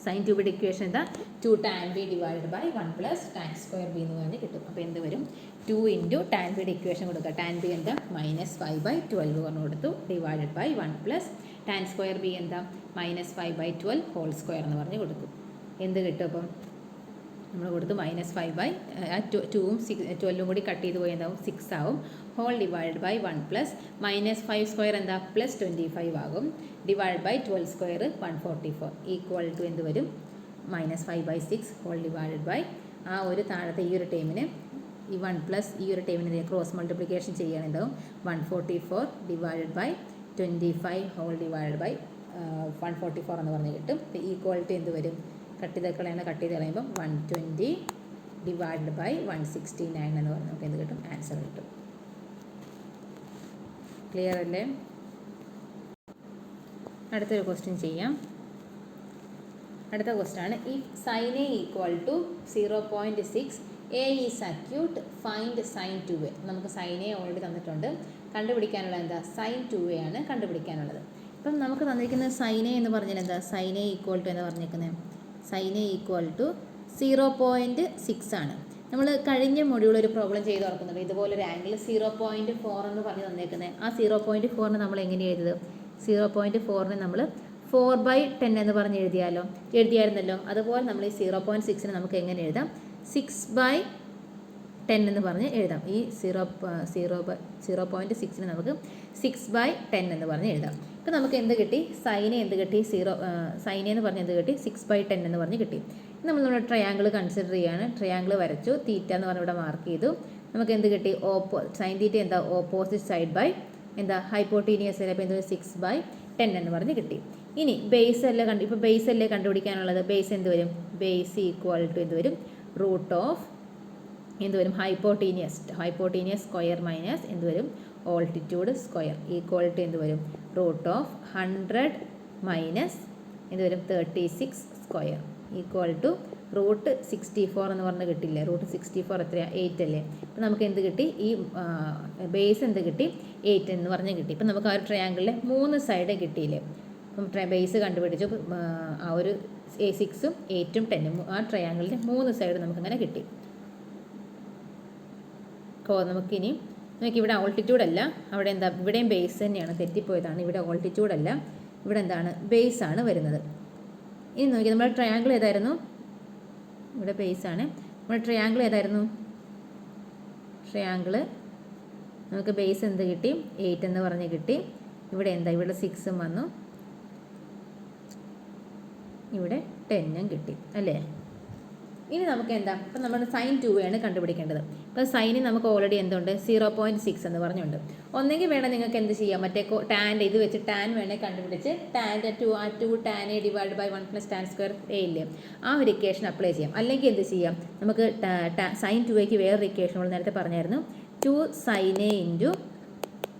സൈൻ 2bയുടെ ഇക്വേഷൻ എന്താ? 2 tan b divided by 1 plus tan square b എന്ന് പറഞ്ഞ് കിട്ടും. അപ്പോൾ എന്ത് വരും? 2 ഇൻറ്റു ടാൻ ബിയുടെ ഇക്വേഷൻ കൊടുക്കുക. ടാൻ ബി എന്താ? -5/12 പറഞ്ഞു കൊടുത്തു divided by 1 plus tan square b എന്താ? -5/12 ഹോൾ സ്ക്വയർ എന്ന് പറഞ്ഞ് കൊടുക്കും. എന്ത് കിട്ടും? അപ്പം നമ്മൾ കൊടുത്തു -5/2ഉം 12ഉം കൂടി കട്ട് ചെയ്ത് പോയി എന്താവും? 6 ആവും. Whole divided by 1 plus -5 square എന്താ? +25 ആകും. Divide by 12 square 144 equal to എന്ത് വരും? -5/6 ഹോൾ ഡിവൈഡഡ് ബൈ ആ ഒരു താഴത്തെ ഈ ഒരു ടേമിന് ഈ 1 പ്ലസ് ഈ ഒരു ടേമിന് ക്രോസ് മൾട്ടിപ്ലിക്കേഷൻ ചെയ്യാനുണ്ടാവും. 144 divided by 25 whole divided by 144 എന്ന് പറഞ്ഞ് കിട്ടും. ഈക്വൽ ടു എന്ത് വരും? കട്ട് ചെയ്ത് കളയുമ്പോൾ 120 ഡിവൈഡഡ് ബൈ 169 എന്ന് പറഞ്ഞ് നമുക്ക് എന്ത് കിട്ടും? ആൻസർ കിട്ടും. ക്ലിയർ അല്ലേ? അടുത്തൊരു ക്വസ്റ്റ്യൻ ചെയ്യാം. അടുത്ത ക്വസ്റ്റ്യൻ ആണ് if sine a equal to 0.6 a is acute find sine 2a. നമുക്ക് സൈൻ എ ഓൾറെഡി തന്നിട്ടുണ്ട്. കണ്ടുപിടിക്കാനുള്ളത് എന്താ? സൈൻ 2a ആണ് കണ്ടുപിടിക്കാനുള്ളത്. ഇപ്പം നമുക്ക് തന്നിരിക്കുന്നത് സൈൻ എ എന്ന് പറഞ്ഞാൽ എന്താ? സൈൻ എ ഈക്വൽ ടു എന്ന് പറഞ്ഞിരിക്കുന്നത് സൈൻ എ ഈക്വൽ ടു 0.6 ആണ്. നമ്മൾ കഴിഞ്ഞ മൊഡ്യൂൾ ഒരു പ്രോബ്ലം ചെയ്ത് ഓർക്കുന്നുണ്ട്. ഇതുപോലൊരു ആംഗിൾ 0.4 എന്ന് പറഞ്ഞ് തന്നേക്കുന്നത്. ആ 0.4 നമ്മൾ എങ്ങനെ എഴുതുന്നത്? 0.4 നമ്മൾ 4/10 എന്ന് പറഞ്ഞ് എഴുതിയായിരുന്നല്ലോ. അതുപോലെ നമ്മൾ ഈ 0.6 നമുക്ക് എങ്ങനെ എഴുതാം? 6/10 എന്ന് പറഞ്ഞ് എഴുതാം. ഈ 0.6 നമുക്ക് 6/10 എന്ന് പറഞ്ഞ് എഴുതാം. ഇപ്പം നമുക്ക് എന്ത് കിട്ടി? സൈനെ എന്ത് കിട്ടി? സൈനെ എന്ന് പറഞ്ഞ് എന്ത് കിട്ടി? 6/10 എന്ന് പറഞ്ഞ് കിട്ടി. നമ്മുടെ ട്രയാങ്കിൾ കൺസിഡർ ചെയ്യാണ്. ട്രയാങ്കിൾ വരച്ചു. തീറ്റ എന്ന് പറഞ്ഞ് ഇവിടെ മാർക്ക് ചെയ്തു. നമുക്ക് എന്ത് കിട്ടി? സൈൻ തീറ്റ എന്താ? ഓപ്പോസിറ്റ് സൈഡ് ബൈ എന്താ? ഹൈപ്പോട്ടീനിയസ് അല്ലേ. അപ്പോൾ എന്ത്? 6/10 എന്ന് പറഞ്ഞ് കിട്ടി. ഇനി ബേസ് അല്ലേ ഇപ്പോൾ ബേസ് അല്ലേ കണ്ടുപിടിക്കാനുള്ളത്. ബേസ് എന്ത് വരും? ബേസ് ഈക്വൽ ടു എന്ത് വരും? റൂട്ട് ഓഫ് എന്ത് വരും? ഹൈപ്പോട്ടീനിയസ് സ്ക്വയർ മൈനസ് എന്ത് വരും? ഓൾട്ടിറ്റ്യൂഡ് സ്ക്വയർ ഈക്വൽ ടു എന്ത് വരും? റൂട്ട് ഓഫ് 100 മൈനസ് എന്ത് വരും? 36 സ്ക്വയർ ഈക്വൽ ടു റൂട്ട് 64 എന്ന് പറഞ്ഞ് കിട്ടില്ലേ. റൂട്ട് 64 എത്രയാണ്? 8 അല്ലേ. അപ്പം നമുക്ക് എന്ത് കിട്ടി? ഈ ബേസ് എന്ത് കിട്ടി? 8 എന്ന് പറഞ്ഞ് കിട്ടി. ഇപ്പം നമുക്ക് ആ ഒരു ട്രയാങ്കിളിലെ 3 സൈഡ് കിട്ടിയില്ലേ. അപ്പം ബേസ് കണ്ടുപിടിച്ചു. ആ ഒരു 6ഉം 8ഉം 10ഉം ആ ട്രയാങ്കിളിൻ്റെ 3 സൈഡ് നമുക്കങ്ങനെ കിട്ടി. നമുക്കിനി ഇവിടെ ഓൾട്ടിറ്റ്യൂഡ് അല്ല, അവിടെ എന്താ? ഇവിടെയും ബേസ് തന്നെയാണ്. തെറ്റിപ്പോയതാണ്. ഇവിടെ ഓൾട്ടിറ്റ്യൂഡ് അല്ല, ഇവിടെ എന്താണ്? ബേസ് ആണ് വരുന്നത്. ഇനി നോക്കി നമ്മുടെ ട്രയാങ്കിൾ ഏതായിരുന്നു? ഇവിടെ ബേസ് ആണ്. നമ്മുടെ ട്രയാങ്കിൾ ഏതായിരുന്നു? ട്രയാങ്കിൾ നമുക്ക് ബേസ് എന്ത് കിട്ടി? 8 എന്ന് പറഞ്ഞ് കിട്ടി. ഇവിടെ എന്താ? ഇവിടെ 6ഉം വന്നു, ഇവിടെ 10ഉം കിട്ടി അല്ലേ. ഇനി നമുക്ക് എന്താ? ഇപ്പം നമ്മൾ സൈൻ 2a ആണ് കണ്ടുപിടിക്കേണ്ടത്. ഇപ്പോൾ സൈന് നമുക്ക് ഓൾറെഡി എന്തുണ്ട്? 0.6 എന്ന് പറഞ്ഞുണ്ട്. ഒന്നെങ്കിൽ വേണം നിങ്ങൾക്ക് എന്ത് ചെയ്യാം? മറ്റേ ടാൻ്റെ ഇത് വെച്ച് ടാൻ വേണേൽ കണ്ടുപിടിച്ച് ടാൻ്റെ 2 tan a divide by 1 plus tan square a ഇല്ലേ, ആ ഒരു ഇക്വേഷൻ അപ്ലൈ ചെയ്യാം. അല്ലെങ്കിൽ എന്ത് ചെയ്യാം? നമുക്ക് സൈൻ 2aക്ക് വേറൊരു ഇക്വേഷൻ നമ്മൾ നേരത്തെ പറഞ്ഞായിരുന്നു. 2 sin a ഇൻറ്റു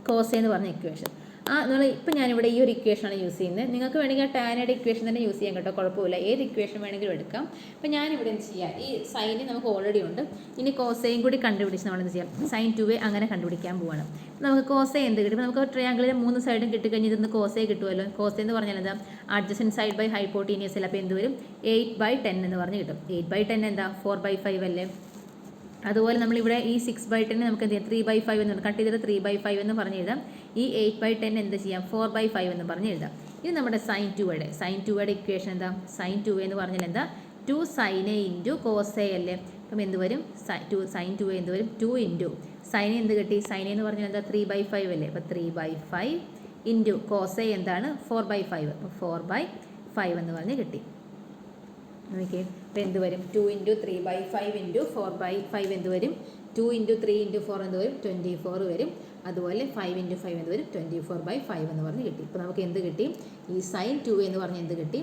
കോസ് എന്ന് പറഞ്ഞ ഇക്വേഷൻ. നമ്മൾ ഇപ്പം ഞാനിവിടെ ഈ ഒരു ഇക്വേഷനാണ് യൂസ് ചെയ്യുന്നത്. നിങ്ങൾക്ക് വേണമെങ്കിൽ ആ ടാനയുടെ ഇക്വേഷൻ തന്നെ യൂസ് ചെയ്യാൻ കേട്ടോ, കുഴപ്പമില്ല. ഏത് ഇക്വേഷൻ വേണമെങ്കിലും എടുക്കാം. അപ്പോൾ ഞാനിവിടെ എന്ത് ചെയ്യാം, ഈ സൈന് നമുക്ക് ഓൾറെഡി ഉണ്ട്. ഇനി കോസയും കൂടി കണ്ടുപിടിച്ച് നമ്മൾ എന്ത് ചെയ്യാം, sin 2a അങ്ങനെ കണ്ടുപിടിക്കാൻ പോവാണ്. നമുക്ക് കോസെ എന്ത് കിട്ടും, നമുക്ക് ട്രയാങ്കിളിലെ 3 സൈഡും കിട്ടിക്കഴിഞ്ഞ് ഇതൊന്ന് കോസെ കിട്ടുമല്ലോ. കോസെ എന്ന് പറഞ്ഞാൽ എന്താ, അഡ്ജസൻറ്റ് സൈഡ് ബൈ ഹൈപ്പോട്ടീനിയസ് അല്ല. അപ്പോൾ എന്ത് വരും, 8/10 എന്ന് പറഞ്ഞ് കിട്ടും. 8/10 എന്താ 4/5 അല്ലേ. അതുപോലെ നമ്മളിവിടെ ഈ 6/10 നമുക്ക് എന്ത് ചെയ്യാം, 3/5 എന്ന് കട്ട് ചെയ്തിട്ട് 3/5 എന്ന് പറഞ്ഞ് എഴുതാം. ഈ 8/10 എന്ത് ചെയ്യാം, 4/5 എന്ന് പറഞ്ഞ് എഴുതാം. ഇത് നമ്മുടെ sin 2യുടെ ഇക്വേഷൻ എന്താ, sin 2a എന്ന് പറഞ്ഞാൽ എന്താ 2 sin a into cos a അല്ലേ. അപ്പം എന്ത് വരും, sin 2a എന്ത് വരും, 2 ഇൻറ്റു sin എന്ത് കിട്ടി, sin എന്ന് പറഞ്ഞാൽ എന്താ 3/5 അല്ലേ. അപ്പോൾ 3/5 ഇൻറ്റു കോസ് എ എന്താണ് 4/5. അപ്പോൾ 4/5 എന്ന് പറഞ്ഞ് കിട്ടി. ഓക്കെ, അപ്പോൾ എന്ത് വരും, 2 ഇൻറ്റു 3/5 ഇൻറ്റു 4/5 എന്ത് വരും, 2 ഇൻറ്റു 3 ഇൻറ്റു 4 എന്ത് വരും, 24 വരും. അതുപോലെ 5 ഇൻറ്റു 5 എന്ത് വരും, 24/5 എന്ന് പറഞ്ഞ് കിട്ടി. ഇപ്പോൾ നമുക്ക് എന്ത് കിട്ടി, ഈ sin 2 എന്ന് പറഞ്ഞ് എന്ത് കിട്ടി,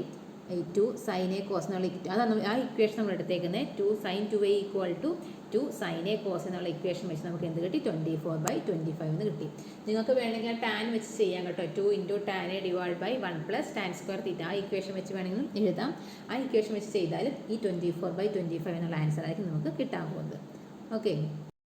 2 sin a cos എന്നുള്ള അതാണ് ആ ഇക്വേഷൻ നമ്മൾ എടുത്തേക്കുന്നത്. 2 sin 2a equal to 2 sin a cos എന്നുള്ള ഇക്വേഷൻ വെച്ച് നമുക്ക് എന്ത് കിട്ടി, 24/25 എന്ന് കിട്ടി. നിങ്ങൾക്ക് വേണമെങ്കിൽ ടാൻ വെച്ച് ചെയ്യാം കേട്ടോ. 2 into tan a divide by 1 plus tan square theta, ആ ഇക്വേഷൻ വെച്ച് വേണമെങ്കിലും എഴുതാം. ആ ഇക്വേഷൻ വെച്ച് ചെയ്താലും ഈ 24/25 എന്നുള്ള ആൻസർ ആയിരിക്കും നമുക്ക് കിട്ടാൻ പോകുന്നത്. ഓക്കെ.